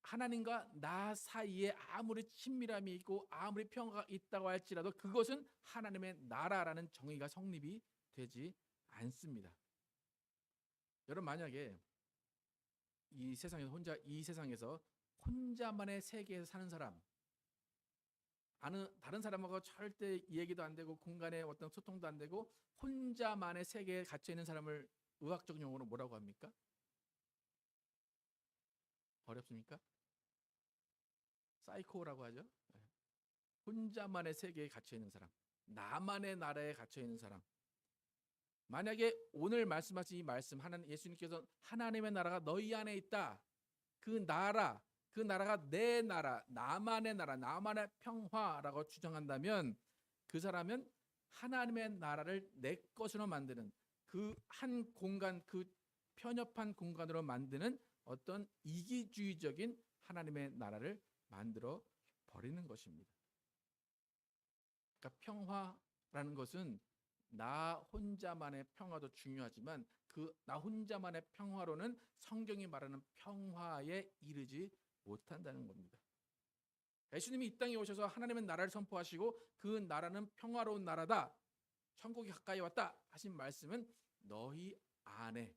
하나님과 나 사이에 아무리 친밀함이 있고 아무리 평화가 있다고 할지라도 그것은 하나님의 나라라는 정의가 성립이 되지 않습니다. 여러분, 만약에 이 세상에서 혼자만의 세계에서 사는 사람, 다른 사람하고 절대 얘기도 안 되고 공간에 어떤 소통도 안 되고 혼자만의 세계에 갇혀 있는 사람을 의학적 용어로 뭐라고 합니까? 어렵습니까? 사이코라고 하죠. 혼자만의 세계에 갇혀 있는 사람, 나만의 나라에 갇혀 있는 사람. 만약에 오늘 말씀하신 이 말씀, 예수님께서 하나님의 나라가 너희 안에 있다. 그 나라가 내 나라, 나만의 나라, 나만의 평화라고 주장한다면 그 사람은 하나님의 나라를 내 것으로 만드는 그 한 공간, 그 편협한 공간으로 만드는 어떤 이기주의적인 하나님의 나라를 만들어 버리는 것입니다. 그러니까 평화라는 것은 나 혼자만의 평화도 중요하지만 그 나 혼자만의 평화로는 성경이 말하는 평화에 이르지 못한다는 겁니다. 예수님이 이 땅에 오셔서 하나님의 나라를 선포하시고 그 나라는 평화로운 나라다, 천국이 가까이 왔다 하신 말씀은 너희 안에,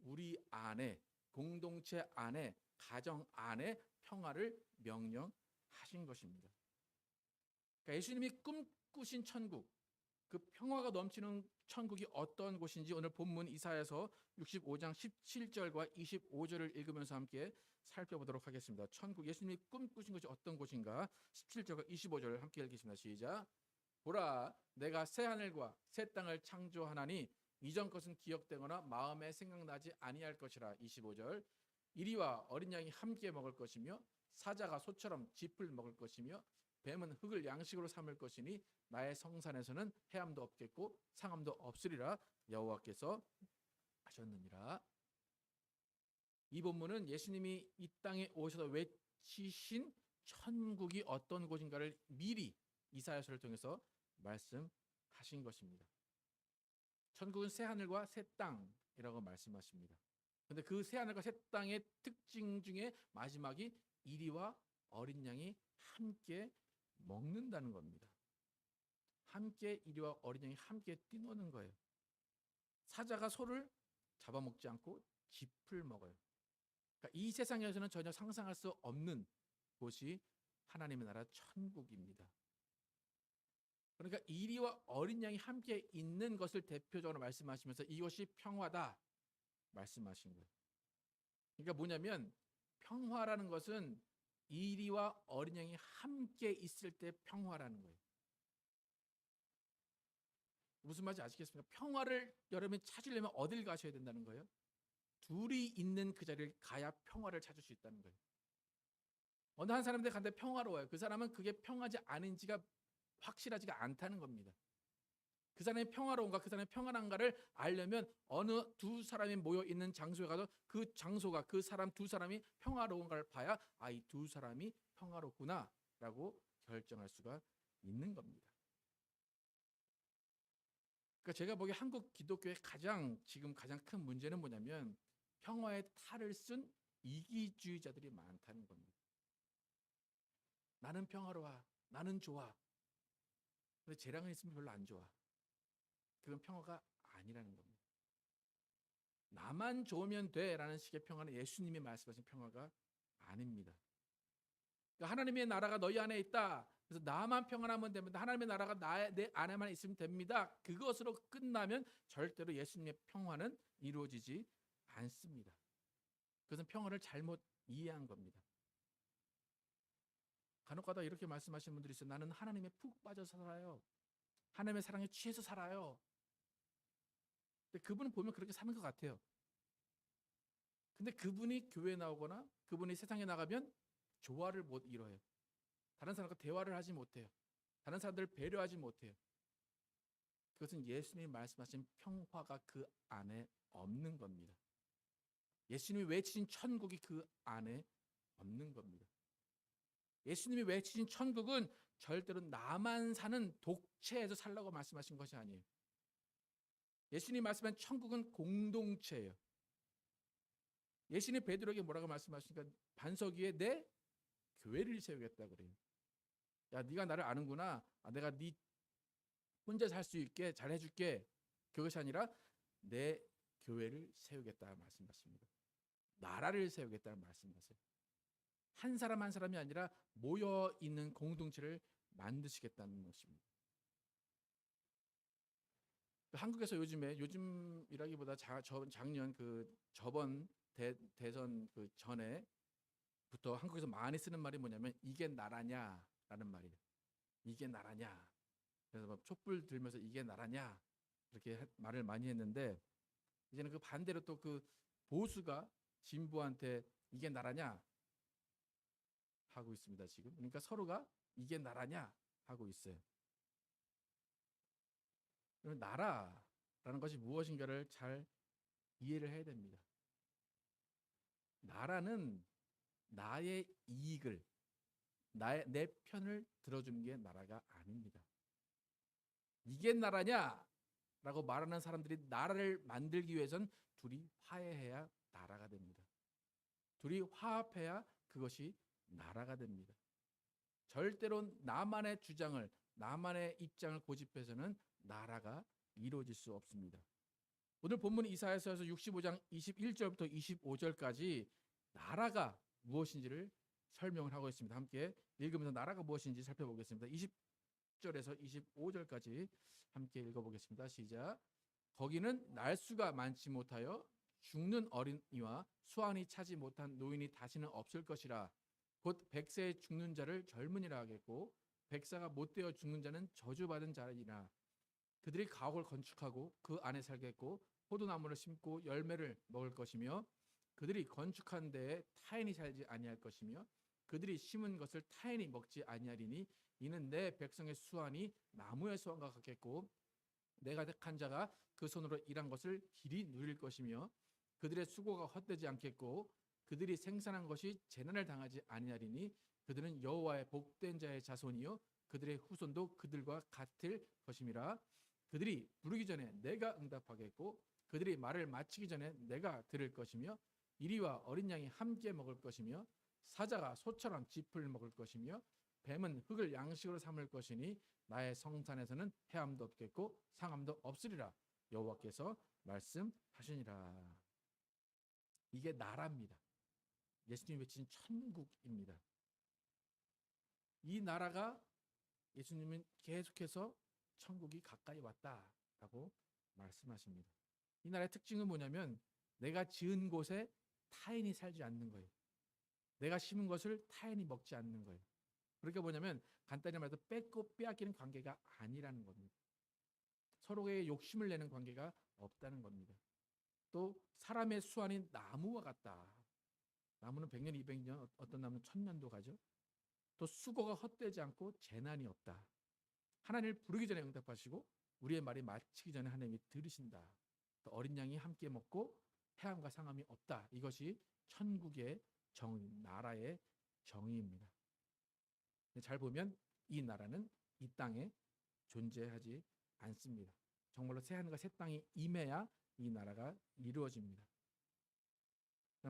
우리 안에, 공동체 안에, 가정 안에 평화를 명령하신 것입니다. 그러니까 예수님이 꿈꾸신 천국, 그 평화가 넘치는 천국이 어떤 곳인지 오늘 본문 이사야서 65장 17절과 25절을 읽으면서 함께 살펴보도록 하겠습니다. 천국, 예수님이 꿈꾸신 것이 어떤 곳인가? 17절과 25절을 함께 읽겠습니다. 시작. 보라, 내가 새 하늘과 새 땅을 창조하나니 이전 것은 기억되거나 마음에 생각나지 아니할 것이라. 25절. 이리와 어린 양이 함께 먹을 것이며 사자가 소처럼 짚을 먹을 것이며 뱀은 흙을 양식으로 삼을 것이니 나의 성산에서는 해함도 없겠고 상함도 없으리라. 여호와께서 하셨느니라. 이 본문은 예수님이 이 땅에 오셔서 외치신 천국이 어떤 곳인가를 미리 이사야서를 통해서 말씀하신 것입니다. 천국은 새 하늘과 새 땅이라고 말씀하십니다. 그런데 그 새 하늘과 새 땅의 특징 중에 마지막이 이리와 어린 양이 함께 먹는다는 겁니다. 함께 이리와 어린 양이 함께 뛰노는 거예요. 사자가 소를 잡아먹지 않고 짚을 먹어요. 그러니까 이 세상에서는 전혀 상상할 수 없는 곳이 하나님의 나라 천국입니다. 그러니까 이리와 어린 양이 함께 있는 것을 대표적으로 말씀하시면서 이것이 평화다 말씀하신 거예요. 그러니까 뭐냐면 평화라는 것은 이리와 어린 양이 함께 있을 때 평화라는 거예요. 무슨 말인지 아시겠습니까? 평화를 여러분이 찾으려면 어딜 가셔야 된다는 거예요? 둘이 있는 그 자리를 가야 평화를 찾을 수 있다는 거예요. 어느 한 사람한테 간데 평화로워요. 그 사람은 그게 평화지 않은지가 확실하지가 않다는 겁니다. 그 사람이 평화로운가, 그 사람이 평안한가를 알려면 어느 두 사람이 모여 있는 장소에 가서 그 장소가 그 사람 두 사람이 평화로운가를 봐야 이 두 사람이 평화롭구나라고 결정할 수가 있는 겁니다. 그러니까 제가 보기에 한국 기독교의 지금 가장 큰 문제는 뭐냐면 평화의 탈을 쓴 이기주의자들이 많다는 겁니다. 나는 평화로워, 나는 좋아. 근데 쟤랑은 있으면 별로 안 좋아. 그건 평화가 아니라는 겁니다. 나만 좋으면 돼라는 식의 평화는 예수님이 말씀하신 평화가 아닙니다. 그러니까 하나님의 나라가 너희 안에 있다. 그래서 나만 평안하면 됩니다. 하나님의 나라가 내 안에만 있으면 됩니다. 그것으로 끝나면 절대로 예수님의 평화는 이루어지지 않습니다. 그것은 평화를 잘못 이해한 겁니다. 간혹가다 이렇게 말씀하시는 분들이 있어요. 나는 하나님에 푹 빠져서 살아요. 하나님의 사랑에 취해서 살아요. 근데 그분은 보면 그렇게 사는 것 같아요. 근데 그분이 교회에 나오거나 그분이 세상에 나가면 조화를 못 이뤄요. 다른 사람과 대화를 하지 못해요. 다른 사람들을 배려하지 못해요. 그것은 예수님이 말씀하신 평화가 그 안에 없는 겁니다. 예수님이 외치신 천국이 그 안에 없는 겁니다. 예수님이 외치신 천국은 절대로 나만 사는 독채에서 살라고 말씀하신 것이 아니에요. 예수님이 말씀한 천국은 공동체예요. 예수님이 베드로에게 뭐라고 말씀하시니까 반석 위에 내 교회를 세우겠다 그래요. 야, 네가 나를 아는구나. 내가 네 혼자 살 수 있게 잘 해줄게. 그것이 아니라 내 교회를 세우겠다 말씀하십니다. 나라를 세우겠다는 말씀하세요. 한 사람 한 사람이 아니라 모여 있는 공동체를 만드시겠다는 것입니다. 한국에서 요즘이라기보다 작년 저번 대선 그 전에부터 한국에서 많이 쓰는 말이 뭐냐면 이게 나라냐라는 말이에요. 이게 나라냐. 그래서 막 촛불 들면서 이게 나라냐 이렇게 말을 많이 했는데 이제는 그 반대로 또 그 보수가 진보한테 이게 나라냐 하고 있습니다 지금. 그러니까 서로가 이게 나라냐 하고 있어요. 그러면 나라라는 것이 무엇인가를 잘 이해를 해야 됩니다. 나라는 나의 이익을 내 편을 들어주는 게 나라가 아닙니다. 이게 나라냐라고 말하는 사람들이 나라를 만들기 위해선 둘이 화해해야 나라가 됩니다. 둘이 화합해야 그것이 나라가 됩니다. 절대로 나만의 주장을 나만의 입장을 고집해서는 나라가 이루어질 수 없습니다. 오늘 본문 이사야서에서 65장 21절부터 25절까지 나라가 무엇인지를 설명을 하고 있습니다. 함께 읽으면서 나라가 무엇인지 살펴보겠습니다. 20절에서 25절까지 함께 읽어보겠습니다. 시작. 거기는 날수가 많지 못하여 죽는 어린이와 수완이 차지 못한 노인이 다시는 없을 것이라. 곧 백세에 죽는 자를 젊은이라 하겠고 백사가 못되어 죽는 자는 저주받은 자이라. 그들이 가옥을 건축하고 그 안에 살겠고 포도나무를 심고 열매를 먹을 것이며 그들이 건축한 데에 타인이 살지 아니할 것이며 그들이 심은 것을 타인이 먹지 아니하리니 이는 내 백성의 수완이 나무의 수완과 같겠고 내가 택한 자가 그 손으로 일한 것을 길이 누릴 것이며 그들의 수고가 헛되지 않겠고 그들이 생산한 것이 재난을 당하지 아니하리니 그들은 여호와의 복된 자의 자손이요 그들의 후손도 그들과 같을 것임이라. 그들이 부르기 전에 내가 응답하겠고 그들이 말을 마치기 전에 내가 들을 것이며 이리와 어린 양이 함께 먹을 것이며 사자가 소처럼 짚을 먹을 것이며 뱀은 흙을 양식으로 삼을 것이니 나의 성산에서는 해함도 없겠고 상함도 없으리라 여호와께서 말씀하시니라. 이게 나라입니다. 예수님이 외친 천국입니다. 이 나라가 예수님은 계속해서 천국이 가까이 왔다라고 말씀하십니다. 이 나라의 특징은 뭐냐면 내가 지은 곳에 타인이 살지 않는 거예요. 내가 심은 것을 타인이 먹지 않는 거예요. 그러니까 뭐냐면 간단히 말해서 뺏고 빼앗기는 관계가 아니라는 겁니다. 서로에게 욕심을 내는 관계가 없다는 겁니다. 또 사람의 수완이 나무와 같다. 나무는 100년, 200년, 어떤 나무는 1000년도 가죠. 또 수고가 헛되지 않고 재난이 없다. 하나님을 부르기 전에 응답하시고 우리의 말이 마치기 전에 하나님이 들으신다. 또 어린 양이 함께 먹고 해함과 상함이 없다. 이것이 천국의 정의, 나라의 정의입니다. 잘 보면 이 나라는 이 땅에 존재하지 않습니다. 정말로 새하늘과 새 땅이 임해야 이 나라가 이루어집니다.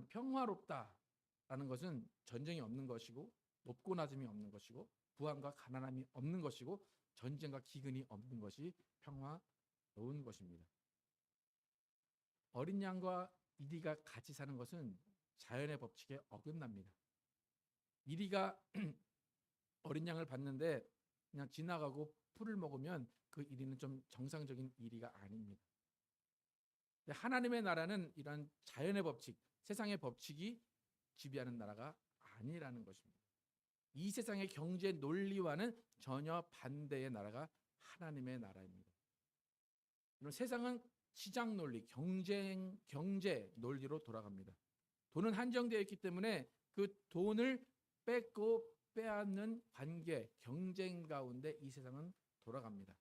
평화롭다라는 것은 전쟁이 없는 것이고 높고 낮음이 없는 것이고 부함과 가난함이 없는 것이고 전쟁과 기근이 없는 것이 평화로운 것입니다. 어린 양과 이리가 같이 사는 것은 자연의 법칙에 어긋납니다. 이리가 어린 양을 봤는데 그냥 지나가고 풀을 먹으면 그 이리는 좀 정상적인 이리가 아닙니다. 하나님의 나라는 이런 자연의 법칙, 세상의 법칙이 지배하는 나라가 아니라는 것입니다. 이 세상의 경제 논리와는 전혀 반대의 나라가 하나님의 나라입니다. 세상은 시장 논리, 경제 논리로 돌아갑니다. 돈은 한정되어 있기 때문에 그 돈을 뺏고 빼앗는 관계, 경쟁 가운데 이 세상은 돌아갑니다.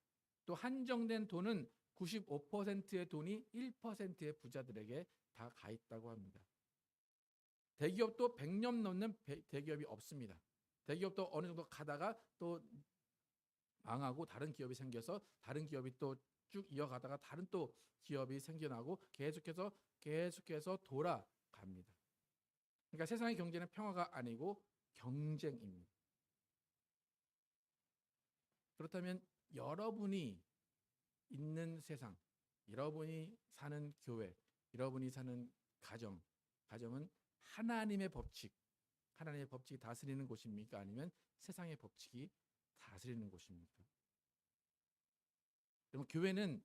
또 한정된 돈은 95%의 돈이 1%의 부자들에게 다 가 있다고 합니다. 대기업도 100년 넘는 대기업이 없습니다. 대기업도 어느 정도 가다가 또 망하고 다른 기업이 생겨서 다른 기업이 또 쭉 이어가다가 다른 또 기업이 생겨나고 계속해서 돌아갑니다. 그러니까 세상의 경제는 평화가 아니고 경쟁입니다. 그렇다면 여러분이 있는 세상, 여러분이 사는 교회, 여러분이 사는 가정은 하나님의 법칙이 다스리는 곳입니까? 아니면 세상의 법칙이 다스리는 곳입니까? 그럼 교회는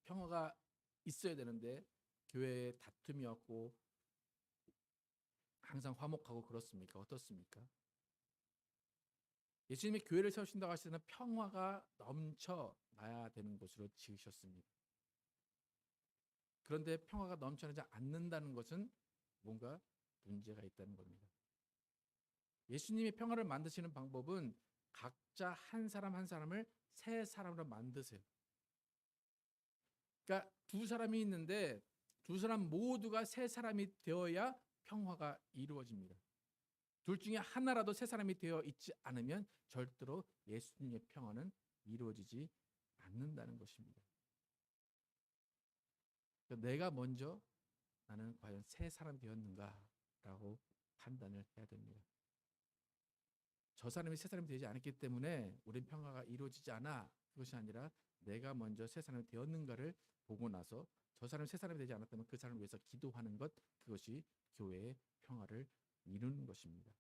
평화가 있어야 되는데 교회에 다툼이 없고 항상 화목하고 그렇습니까? 어떻습니까? 예수님이 교회를 세우신다고 하실 때는 평화가 넘쳐나야 되는 곳으로 지으셨습니다. 그런데 평화가 넘쳐나지 않는다는 것은 뭔가 문제가 있다는 겁니다. 예수님이 평화를 만드시는 방법은 각자 한 사람 한 사람을 세 사람으로 만드세요. 그러니까 두 사람이 있는데 두 사람 모두가 세 사람이 되어야 평화가 이루어집니다. 둘 중에 하나라도 세 사람이 되어 있지 않으면 절대로 예수님의 평화는 이루어지지 않는다는 것입니다. 내가 먼저 나는 과연 세 사람 되었는가라고 판단을 해야 됩니다. 저 사람이 세 사람이 되지 않았기 때문에 우린 평화가 이루어지지 않아. 그것이 아니라 내가 먼저 세 사람이 되었는가를 보고 나서 저 사람이 세 사람이 되지 않았다면 그 사람을 위해서 기도하는 것, 그것이 교회의 평화를 이루는 것입니다.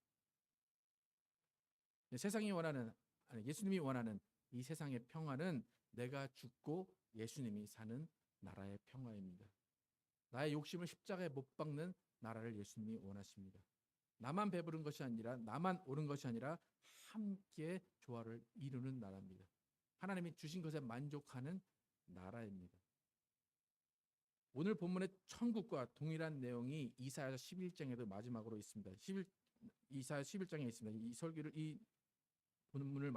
예수님이 원하는 이 세상의 평화는 내가 죽고 예수님이 사는 나라의 평화입니다. 나의 욕심을 십자가에 못 박는 나라를 예수님이 원하십니다. 나만 배부른 것이 아니라 나만 옳은 것이 아니라 함께 조화를 이루는 나라입니다. 하나님이 주신 것에 만족하는 나라입니다. 오늘 본문의 천국과 동일한 내용이 이사야 11장에도 마지막으로 있습니다. 이사야 11장에 있습니다. 이 본문을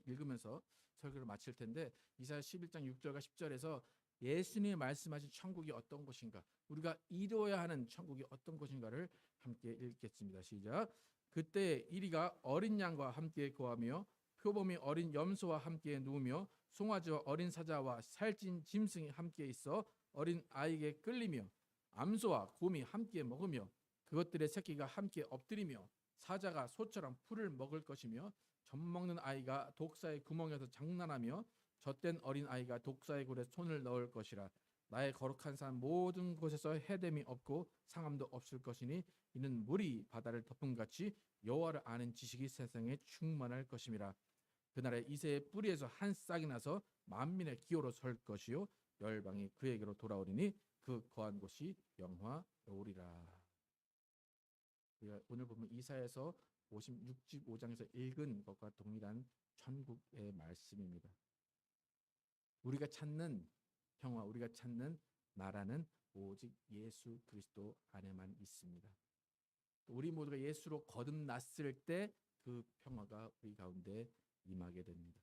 읽으면서 설교를 마칠 텐데 이사야 11장 6절과 10절에서 예수님이 말씀하신 천국이 어떤 곳인가, 우리가 이루어야 하는 천국이 어떤 곳인가를 함께 읽겠습니다. 시작. 그때 이리가 어린 양과 함께 거하며 표범이 어린 염소와 함께 누우며 송아지와 어린 사자와 살찐 짐승이 함께 있어 어린 아이에게 끌리며 암소와 곰이 함께 먹으며 그것들의 새끼가 함께 엎드리며 사자가 소처럼 풀을 먹을 것이며 젖먹는 아이가 독사의 구멍에서 장난하며 젖된 어린 아이가 독사의 굴에 손을 넣을 것이라. 나의 거룩한 산 모든 곳에서 해됨이 없고 상함도 없을 것이니 이는 물이 바다를 덮은 같이 여호와를 아는 지식이 세상에 충만할 것임이라. 그날에 이새의 뿌리에서 한 싹이 나서 만민의 기호로 설 것이요 열방이 그에게로 돌아오리니 그 거한 곳이 영화로우리라. 우리가 오늘 보면 이사야서 65장에서 읽은 것과 동일한 천국의 말씀입니다. 우리가 찾는 평화, 우리가 찾는 나라는 오직 예수 그리스도 안에만 있습니다. 우리 모두가 예수로 거듭났을 때 그 평화가 우리 가운데 임하게 됩니다.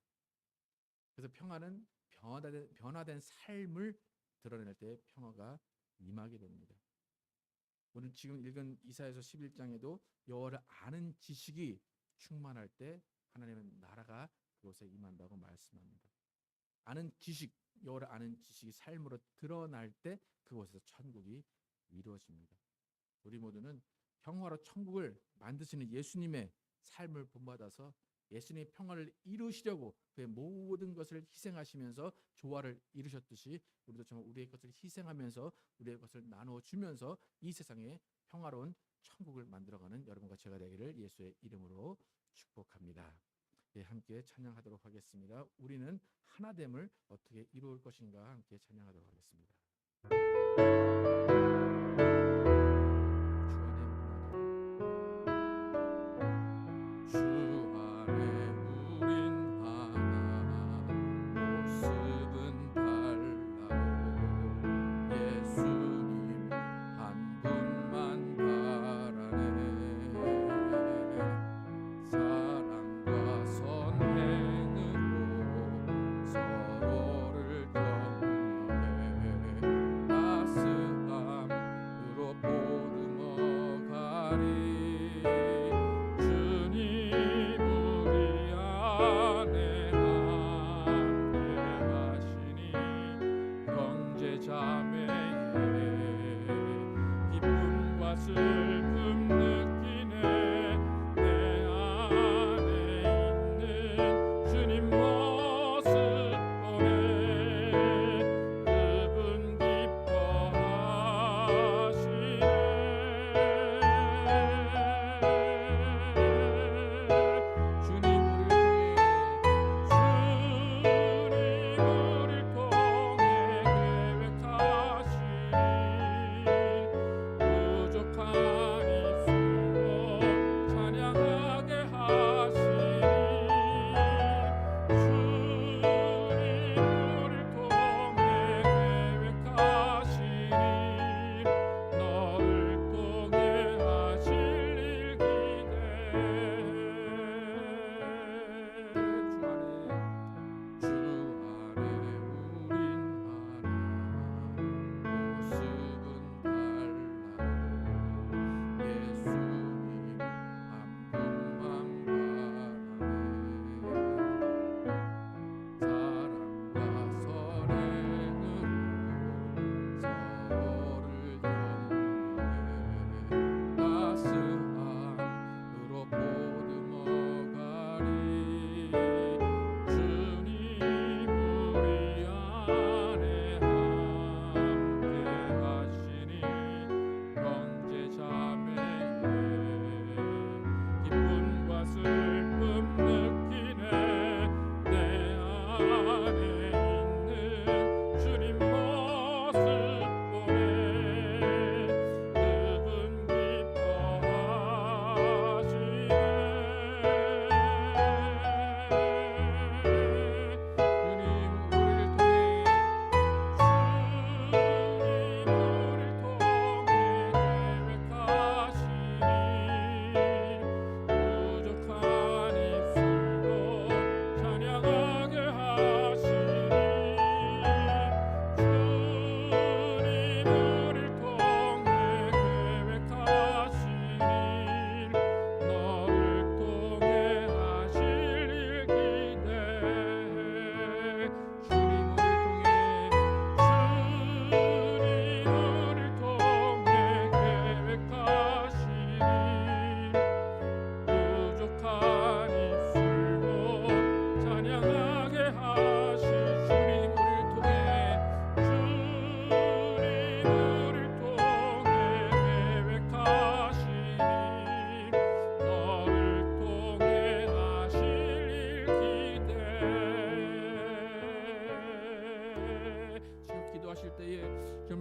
그래서 평화는 변화된 삶을 드러낼 때 평화가 임하게 됩니다. 오늘 지금 읽은 이사야서 11장에도 여호와를 아는 지식이 충만할 때 하나님의 나라가 그곳에 임한다고 말씀합니다. 아는 지식, 여호와를 아는 지식이 삶으로 드러날 때 그곳에서 천국이 이루어집니다. 우리 모두는 평화로 천국을 만드시는 예수님의 삶을 본받아서 예수님의 평화를 이루시려고 그의 모든 것을 희생하시면서 조화를 이루셨듯이 우리도 정말 우리의 것을 희생하면서 우리의 것을 나누어 주면서 이 세상에 평화로운 천국을 만들어가는 여러분과 제가 되기를 예수의 이름으로 축복합니다. 예, 함께 찬양하도록 하겠습니다. 우리는 하나됨을 어떻게 이루을 것인가 함께 찬양하도록 하겠습니다.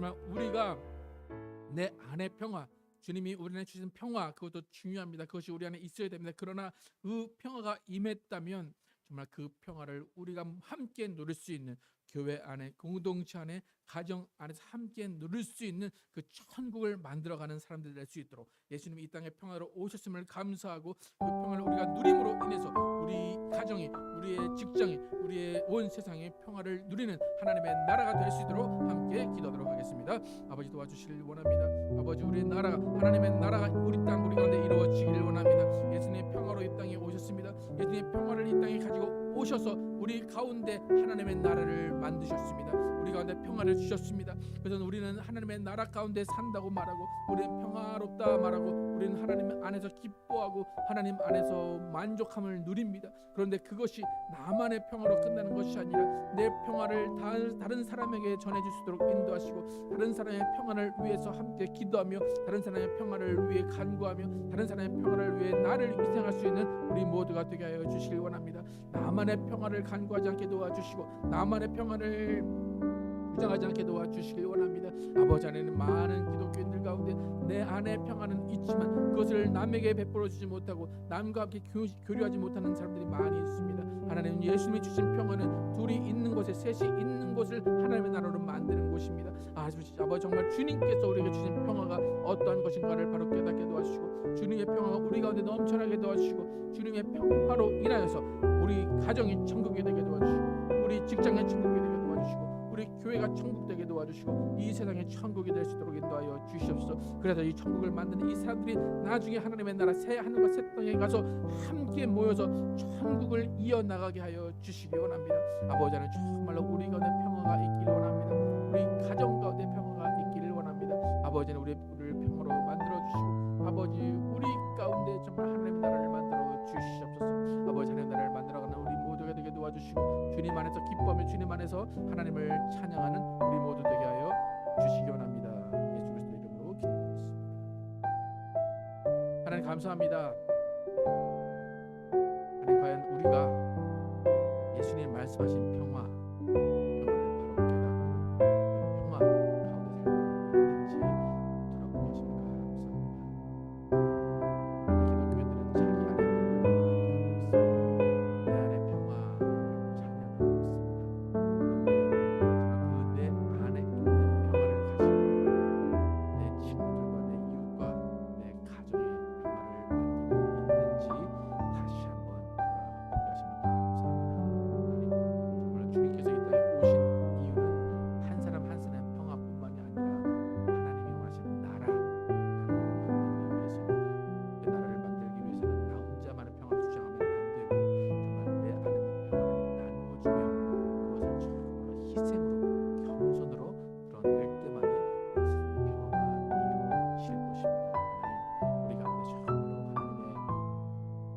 정말 우리가 내 안의 평화, 주님이 우리 안에 주신 평화, 그것도 중요합니다. 그것이 우리 안에 있어야 됩니다. 그러나 그 평화가 임했다면 정말 그 평화를 우리가 함께 누릴 수 있는, 교회 안에, 공동체 안에, 가정 안에서 함께 누릴 수 있는 그 천국을 만들어가는 사람들이 될 수 있도록 예수님이 이 땅에 평화로 오셨음을 감사하고 그 평화를 우리가 누림으로 인해서 우리 가정이, 우리의 직장이, 우리의 온 세상의 평화를 누리는 하나님의 나라가 될 수 있도록 함께 기도하도록 하겠습니다. 아버지 도와주시길 원합니다. 아버지, 우리의 나라가, 하나님의 나라가 우리 땅, 우리 가운데 이루어지기를 원합니다. 예수님의 평화로 이 땅에 오셨습니다. 예수님의 평화를 이 땅에 가지고 오셔서 우리 가운데 하나님의 나라를 만드셨습니다. 우리 가운데 평화를 주셨습니다. 그래서 우리는 하나님의 나라 가운데 산다고 말하고, 우리는 평화롭다 말하고, 우리는 하나님 안에서 기뻐하고 하나님 안에서 만족함을 누립니다. 그런데 그것이 나만의 평화로 끝나는 것이 아니라 내 평화를 다른 사람에게 전해줄 수 있도록 인도하시고, 다른 사람의 평화를 위해서 함께 기도하며, 다른 사람의 평화를 위해 간구하며, 다른 사람의 평화를 위해 나를 희생할 수 있는 우리 모두가 되게 하여 주시길 원합니다. 나만의 평화를 간구하지 않게 도와주시고, 나만의 평화를 주장하지 않게 도와주시길 원합니다. 아버지, 안에는 많은 기독교인들 가운데 내 안에 평화는 있지만 그것을 남에게 베풀어 주지 못하고 남과 함께 교류하지 못하는 사람들이 많이 있습니다. 하나님, 예수님이 주신 평화는 둘이 있는 곳에, 셋이 있는 곳을 하나님의 나라로 만드는 곳입니다. 아버지, 정말 주님께서 우리에게 주신 평화가 어떠한 것인가를 바로 깨닫게 도와주시고, 주님의 평화가 우리 가운데 넘쳐나게 도와주시고, 주님의 평화로 인하여서 우리 가정이 천국이 되게 도와주시고, 우리 직장의 천국이 되게 도와주시고, 우리 교회가 천국 되게 도와주시고, 이 세상의 천국이 될 수 있도록 인도하여 주시옵소서. 그래서 이 천국을 만드는 이 사람들이 나중에 하나님의 나라, 새 하늘과 새 땅에 가서 함께 모여서 천국을 이어나가게 하여 주시기 원합니다. 아버지, 하나님, 정말로 우리 가운데 평화가 있기를 원합니다. 우리 가정 가운데 평화가 있기를 원합니다. 아버지는 우리를 평화로 만들어 주시고, 아버지, 우리 가운데 정말 하나님의 나라를 만들어 주시옵소서. 아버지, 하나님의 나라를 만들어가는 우리 모두가 되게 도와주시고, 주님 안에서 기뻐하며 주님 안에서 하나님을 찬양하는 우리 모두 되게 하여 주시기 원합니다. 예수 그리스도 이름으로 기도드렸습니다. 하나님, 감사합니다. 하나님, 과연 우리가 예수님 말씀하신 평화를 바로 깨닫고 그 평화 가운데 살고 있는지 돌아보고 계십니까? 감사합니다. 기독교인들은 자기 안에 평화를 내 안에 평화를 찬양하고 있습니다. 그런데 정말 그 내 안에 있는 평화를 가지고 내 친구들과 내 이웃과 내 가정의 평화를 만들고 있는지 다시 한번 돌아보게 하시면 감사합니다. 정말 주님께서 이 땅에 오신 이유는 한 사람 한 사람의 평화뿐만이 아니라 하나님이 원하시는 나라를 만들기 위해서입니다. 그 나라를 만들기 위해서는 나 혼자만의 평화를 주장하면 안 되고, 정말 내 안에 있는 평화를 나누어주며 그것을 정말로 희생으로, 겸손으로 드러낼 때만이 이 세상의 평화가 이루어질 것입니다. 하나님, 우리 가운데 정말로 하나님의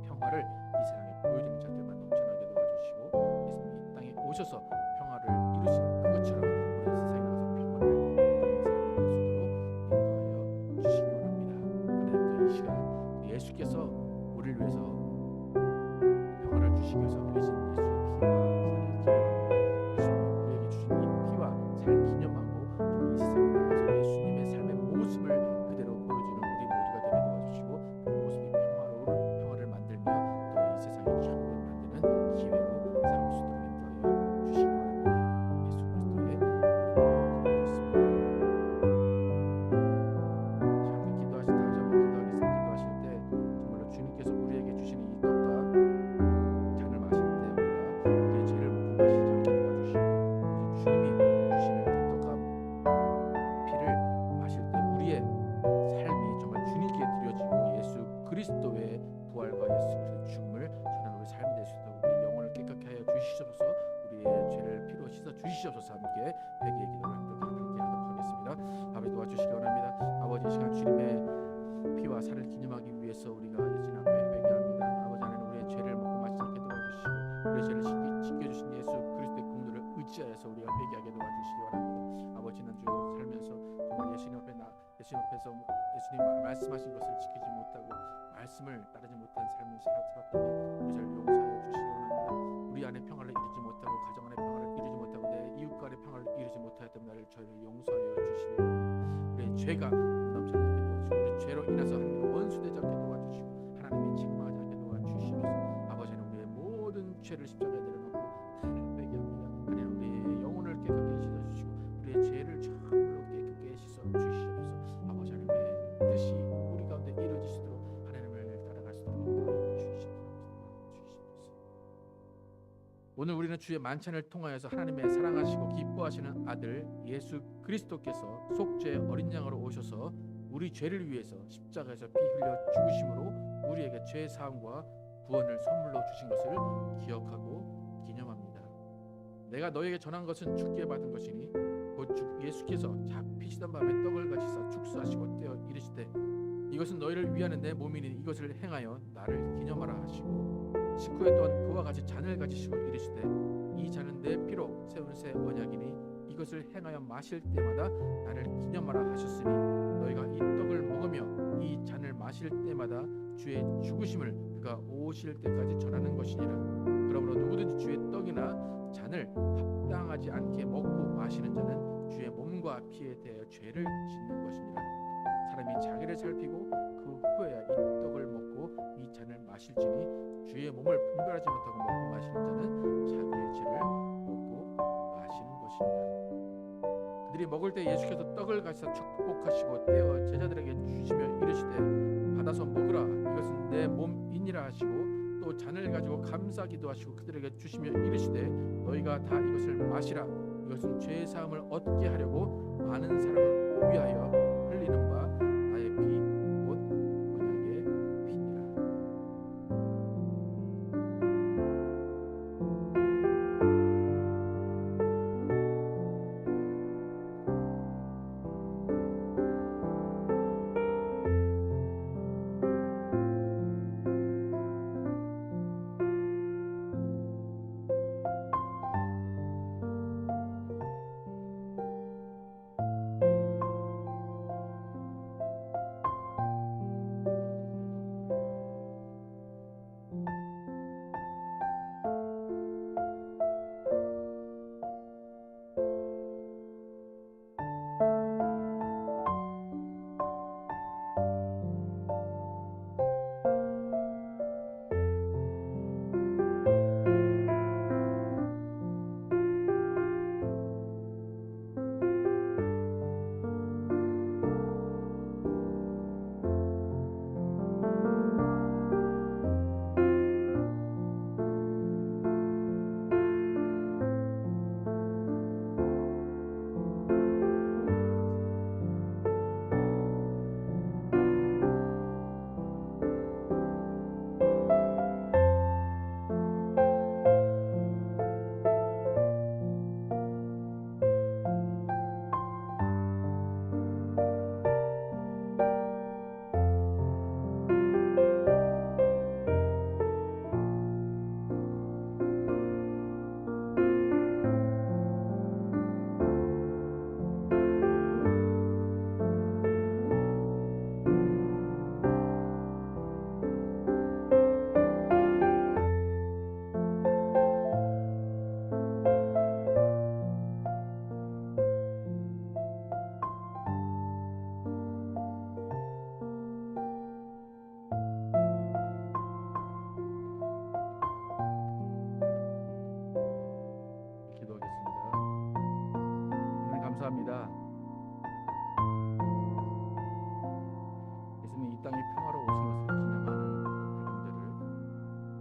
평화를 이 세상에 보여주는 자들만 넘쳐나게 도와주시고, 예수님이 이 땅에 오셔서 평화를 이루신 그것처럼 우리 세상에 나가서 평화를 이루는 삶이 될 수 있도록 인도하여 주시기 원합니다. 하나님, 또 이 시간 예수께서 우리를 위해서 평화를 주시기 위해서 흘리신 예수의 피와 살을 기념합니다. 예수님이 우리에게 주신 이 피와 살을 기념하고 이 세상에 나가서 예수님의 삶의 모습을 그대로 보여주는 우리 모두가 되게 도와주시고, 그 모습이 평화를 만들며 또 이 세상의 천국을 만드는 기회로 삼을 수 있도록 인도하여 주시기 바랍니다. 예수 그리스도의 이름으로 기도드렸습니다. 다시 한번 기도하실 때 정말로 주님께서 우리에게 주시는 이 떡과 잔을 마실 때 우리가 우리의 죄를 묻고 마시지 않게 도와주시고, 주님이 주시는 그 떡과 피를 마실 때 우리의 삶이 정말 주님께 드려지고 예수 그리스도의 부활과 예수 그리스도의 죽음을 전하는 우리 삶이 될 수 있도록 우리 영혼을 깨끗하게 하여 주시옵소서. 우리의 죄를 피로 씻어 주시옵소서. 함께 회개의 기도를 함께 하도록 하겠습니다. 아버지, 도와주시기 원합니다. 아버지, 이 시간 주님의 피와 살을 기념하기 위해서 우리가 예수님 앞에 회개합니다. 아버지, 하나님, 우리의 죄를 먹고 마시지 않게 도와주시고, 우리의 죄를 지켜주신 예수 그리스도의 공로를 의지하여서 우리가 회개하게 도와주시기 원합니다. 아버지, 지난주 살면서 정말 예수님 앞에서 예수님 말씀하신 것을 지키지 못하고 말씀을 따르지 못한 삶을 살았다면 우리 저를 용서하여 주시기 원합니다. 우리 안에 평화를 이루지 못하고, 가정 안에 평화를 이루지 못하고, 내 이웃 간의 평화를 이루지 못하였다면 저를 용서하여 주시기 원합니다. 죄가 넘치지 않게 도와주시고 우리 죄로 인해서 하나님의 원수되지 않게 도와주시고 하나님의 책망하지 않게 도와주시면서 아버지 하나님 우리의 모든 죄를 십자가에 내려놓고 다 회개합니다. 하나님 우리의 영혼을 깨끗게 씻어주시고 우리의 죄를 전부 깨끗게 씻어주시옵소서. 아버지 하나님의 뜻이 우리 가운데 이루어지시도록 하나님을 따라갈 수 있도록 도와주시옵소서. 오늘 우리는 주의 만찬을 통하여서 하나님의 사랑하시고 기뻐하시는 아들 예수 그리스도께서 속죄 어린 양으로 오셔서 우리 죄를 위해서 십자가에서 피 흘려 죽으심으로 우리에게 죄 사함과 구원을 선물로 주신 것을 기억하고 기념합니다. 내가 너에게 전한 것은 주께 받은 것이니 곧 주 예수께서 잡히시던 밤에 떡을 가지사 축사하시고 떼어 이르시되 이것은 너희를 위하는 내 몸이니 이것을 행하여 나를 기념하라 하시고 식후에 또한 그와 같이 잔을 가지시고 이르시되 이 잔은 내 피로 세운 새 언약이니 이것을 행하여 마실 때마다 나를 기념하라 하셨으니 너희가 이 떡을 먹으며 이 잔을 마실 때마다 주의 죽으심을 그가 오실 때까지 전하는 것이니라. 그러므로 누구든지 주의 떡이나 잔을 합당하지 않게 먹고 마시는 자는 주의 몸과 피에 대하여 죄를 짓는 것이니라. 사람이 자기를 살피고 그 후에야 이 떡을 먹고 이 잔을 마실지니 주의 몸을 분별하지 못하고 먹고 마시는 자는 자기의 죄를 먹고 마시는 것이니라. 그들이 먹을 때 예수께서 떡을 가지사 축복하시고 떼어 제자들에게 주시며 이르시되 받아서 먹으라 이것은 내 몸이니라 하시고 또 잔을 가지고 감사기도 하시고 그들에게 주시며 이르시되 너희가 다 이것을 마시라 이것은 죄 사함을 얻게 하려고 많은 사람을 위하여 흘리는 바 나의 피 곧 언약의 피니라. 감사합니다. 예수님이 이 땅에 평화로 오신 것을 기념하는 대감절을 지내고 있습니다.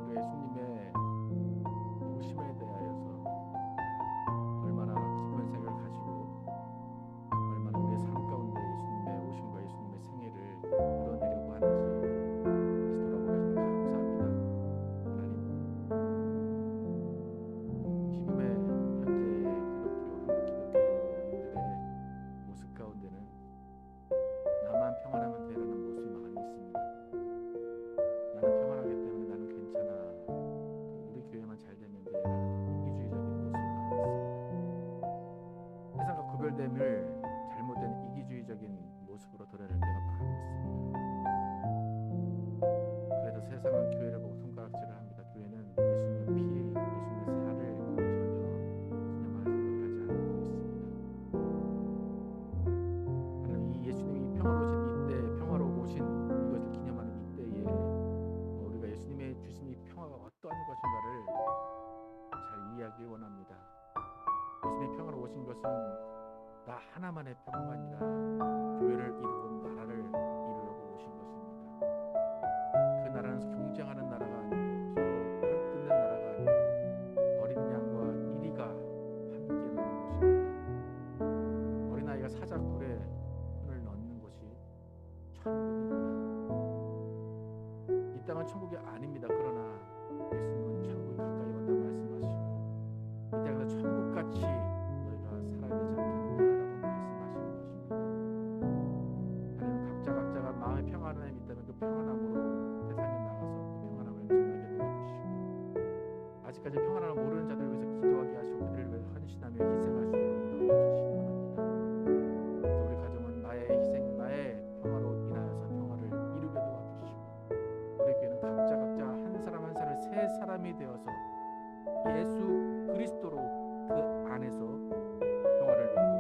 우리 예수님의 오심에 대하여서 얼마나 깊은 생각을 가지고 얼마나 우리의 삶 가운데 예수님의 오심과 예수님의 생애를 드러내려고 하는지 다시 돌아보게 해주셔서 감사합니다. 하나님 것은 나 하나만의 평화가 아니라 교회를 이루고 나라를 이루려고 오신 것입니다. 그 나라는 경쟁하는 나라가 아니고 서로 헐뜯는 나라가 아니고 어린 양과 이리가 함께 노는 곳입니다. 어린아이가 사자굴에 손을 넣는 곳이 천국입니다. 이 땅은 천국이 아닙니다. 그러나 예수님은 천국이 가까이 왔다 말씀하시고 이 땅에서 천국같이 너희가 살아야 되지 않겠느냐라고 말씀하시는 것입니다. 하나님 각자가 마음의 평안함이 있다면 그 평안함으로 세상에 나가서 그 평안함을 전하게 도와주시고 아직까지 평안함을 모르는 자들을 위해서 기도하게 하시고 그들을 위해 헌신하며 희생할 수 있도록 인도해 주시기 원합니다. 또 우리 가정은 나의 희생, 나의 평화로 인하여서 평화를 이루게 도와주시고 우리 교회는 각자 한 사람 한 사람을 새 사람이 되어서 예수 그리스도로 그 안에서 평화를 누리고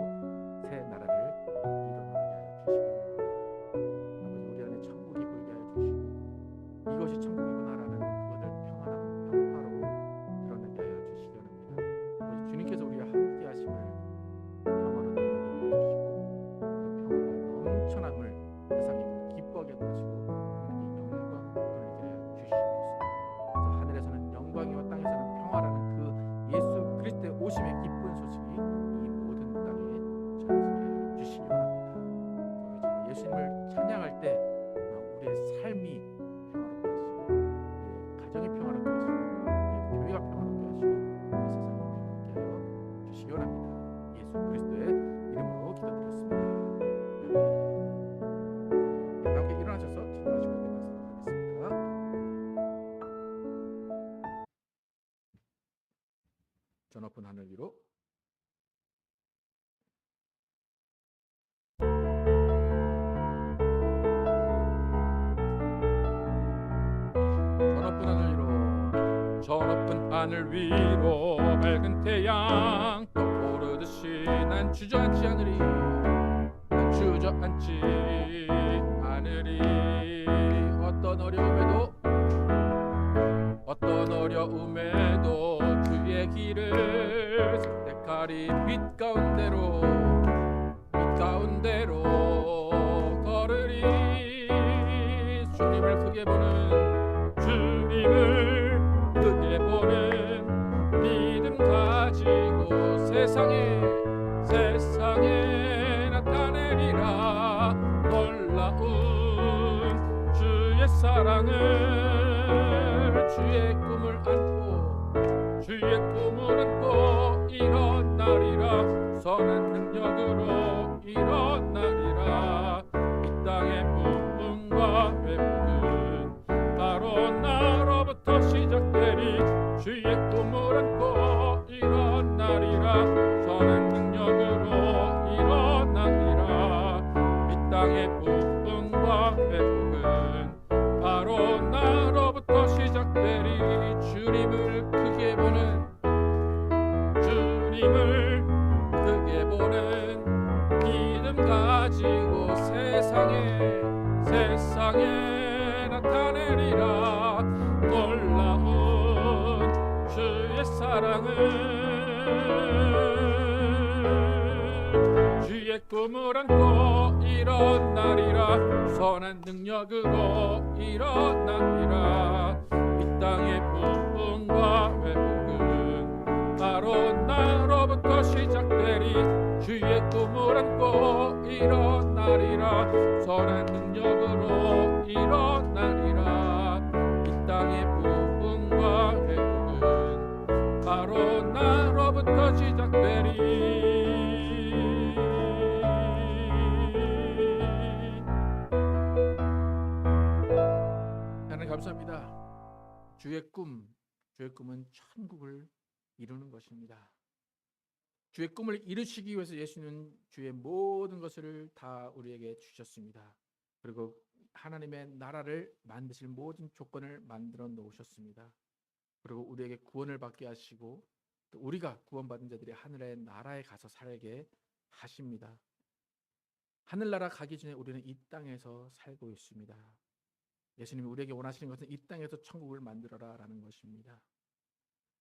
새 나라를 이뤄나가게 하여 주시기 원합니다. 아버지 우리 안에 천국이 보이게 하여 주시고 이것이 천국이구나라는 그것을 평화로 드러내게 하여 주시기 원합니다. 아버지 주님께서 우리와 함께 하심을 평화로 드러내게 해주시고 그 평화가 넘쳐남을 세상이 기뻐하게 하시고 하나님께 영광 돌리게 하여 주시옵소서. 하늘에서는 영광이와 땅에서는 평화라는 그 예수 그리스도의 오심의 기쁜 소식이 이 모든 땅에 전하게 하여 주시기 원합니다. 우리 정말 예수님을 찬양할 때 우리의 삶이 평화롭게 하시고 우리의 가정이 평화롭게 하시고 우리의 교회가 평화롭게 하시고 우리 세상이 평화롭게 하여 주시기 원합니다. 예수 그리스도의 이름으로 기도드렸습니다. 아멘. 함께 일어나셔서 기도하시고 말씀을 하겠습니다. 저 높은 하늘 위로 저 높은 하늘 위로 밝은 태양 떠오르듯이 난 주저앉지 않으리 난 주저앉지 않으리 어떤 어려움에도 주의 길을 선택하리 빛 가운데로 걸으리 주님을 크게 보는 믿음 가지고 세상에 나타내리라 놀라운 주의 사랑을 주의 꿈을 안고 일어나리라 선한 능력으로 일어나리라 이 땅의 부흥과 회복은 바로 나로부터 시작되리 주의 꿈을 안고 일어나리라 선한 능력으로 일어나리라 이 땅의 부흥과 회복은 바로 나로부터 시작되리 주님을 크게 보는 믿음 가지고 세상에 나타내리라 놀라운 주의 사랑을 주의 꿈을 안고 일어나리라 선한 능력으로 일어나리라 이 땅의 부흥과 회복은 바로 나로부터 시작되리 주의 꿈을 안고 일어나리라 선한 능력으로 일어나리라 이 땅의 부흥과 회복은 바로 나로부터 시작되리 하나님 감사합니다. 주의 꿈은 천국을 이루는 것입니다. 주의 꿈을 이루시기 위해서 예수는 주의 모든 것을 다 우리에게 주셨습니다. 그리고 하나님의 나라를 만드실 모든 조건을 만들어 놓으셨습니다. 그리고 우리에게 구원을 받게 하시고 또 우리가 구원받은 자들이 하늘의 나라에 가서 살게 하십니다. 하늘나라 가기 전에 우리는 이 땅에서 살고 있습니다. 예수님이 우리에게 원하시는 것은 이 땅에서 천국을 만들어라 라는 것입니다.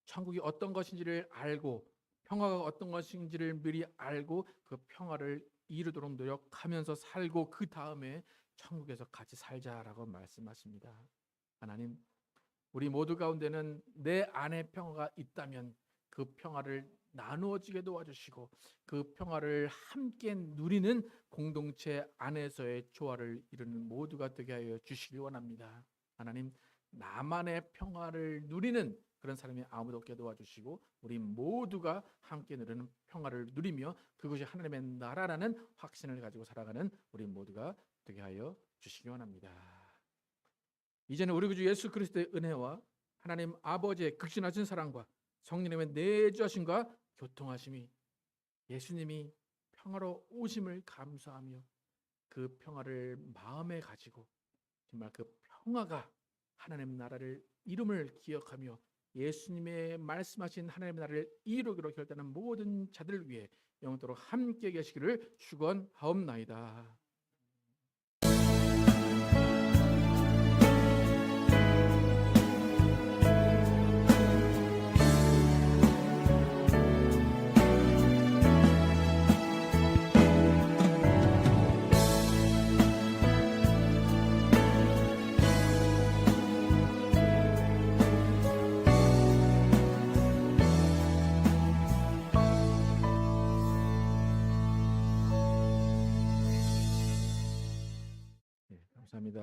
천국이 어떤 것인지를 알고 평화가 어떤 것인지를 미리 알고 그 평화를 이루도록 노력하면서 살고 그 다음에 천국에서 같이 살자라고 말씀하십니다. 하나님, 우리 모두 가운데는 내 안에 평화가 있다면 그 평화를 나누어지게 도와주시고 그 평화를 함께 누리는 공동체 안에서의 조화를 이루는 모두가 되게 하여 주시길 원합니다. 하나님, 나만의 평화를 누리는 그런 사람이 아무도 없게 도와주시고 우리 모두가 함께 누리는 평화를 누리며 그것이 하나님의 나라라는 확신을 가지고 살아가는 우리 모두가 되게 하여 주시기 원합니다. 이제는 우리 구주 예수 그리스도의 은혜와 하나님 아버지의 극진하신 사랑과 성령님의 내주하심과 교통하심이 예수님이 평화로 오심을 감사하며 그 평화를 마음에 가지고 정말 그 평화가 하나님 나라를 이름을 기억하며 예수님의 말씀하신 하나님의 나라를 이루기로 결단한 모든 자들을 위해 영원토록 함께 계시기를 축원하옵나이다. 감사합니다.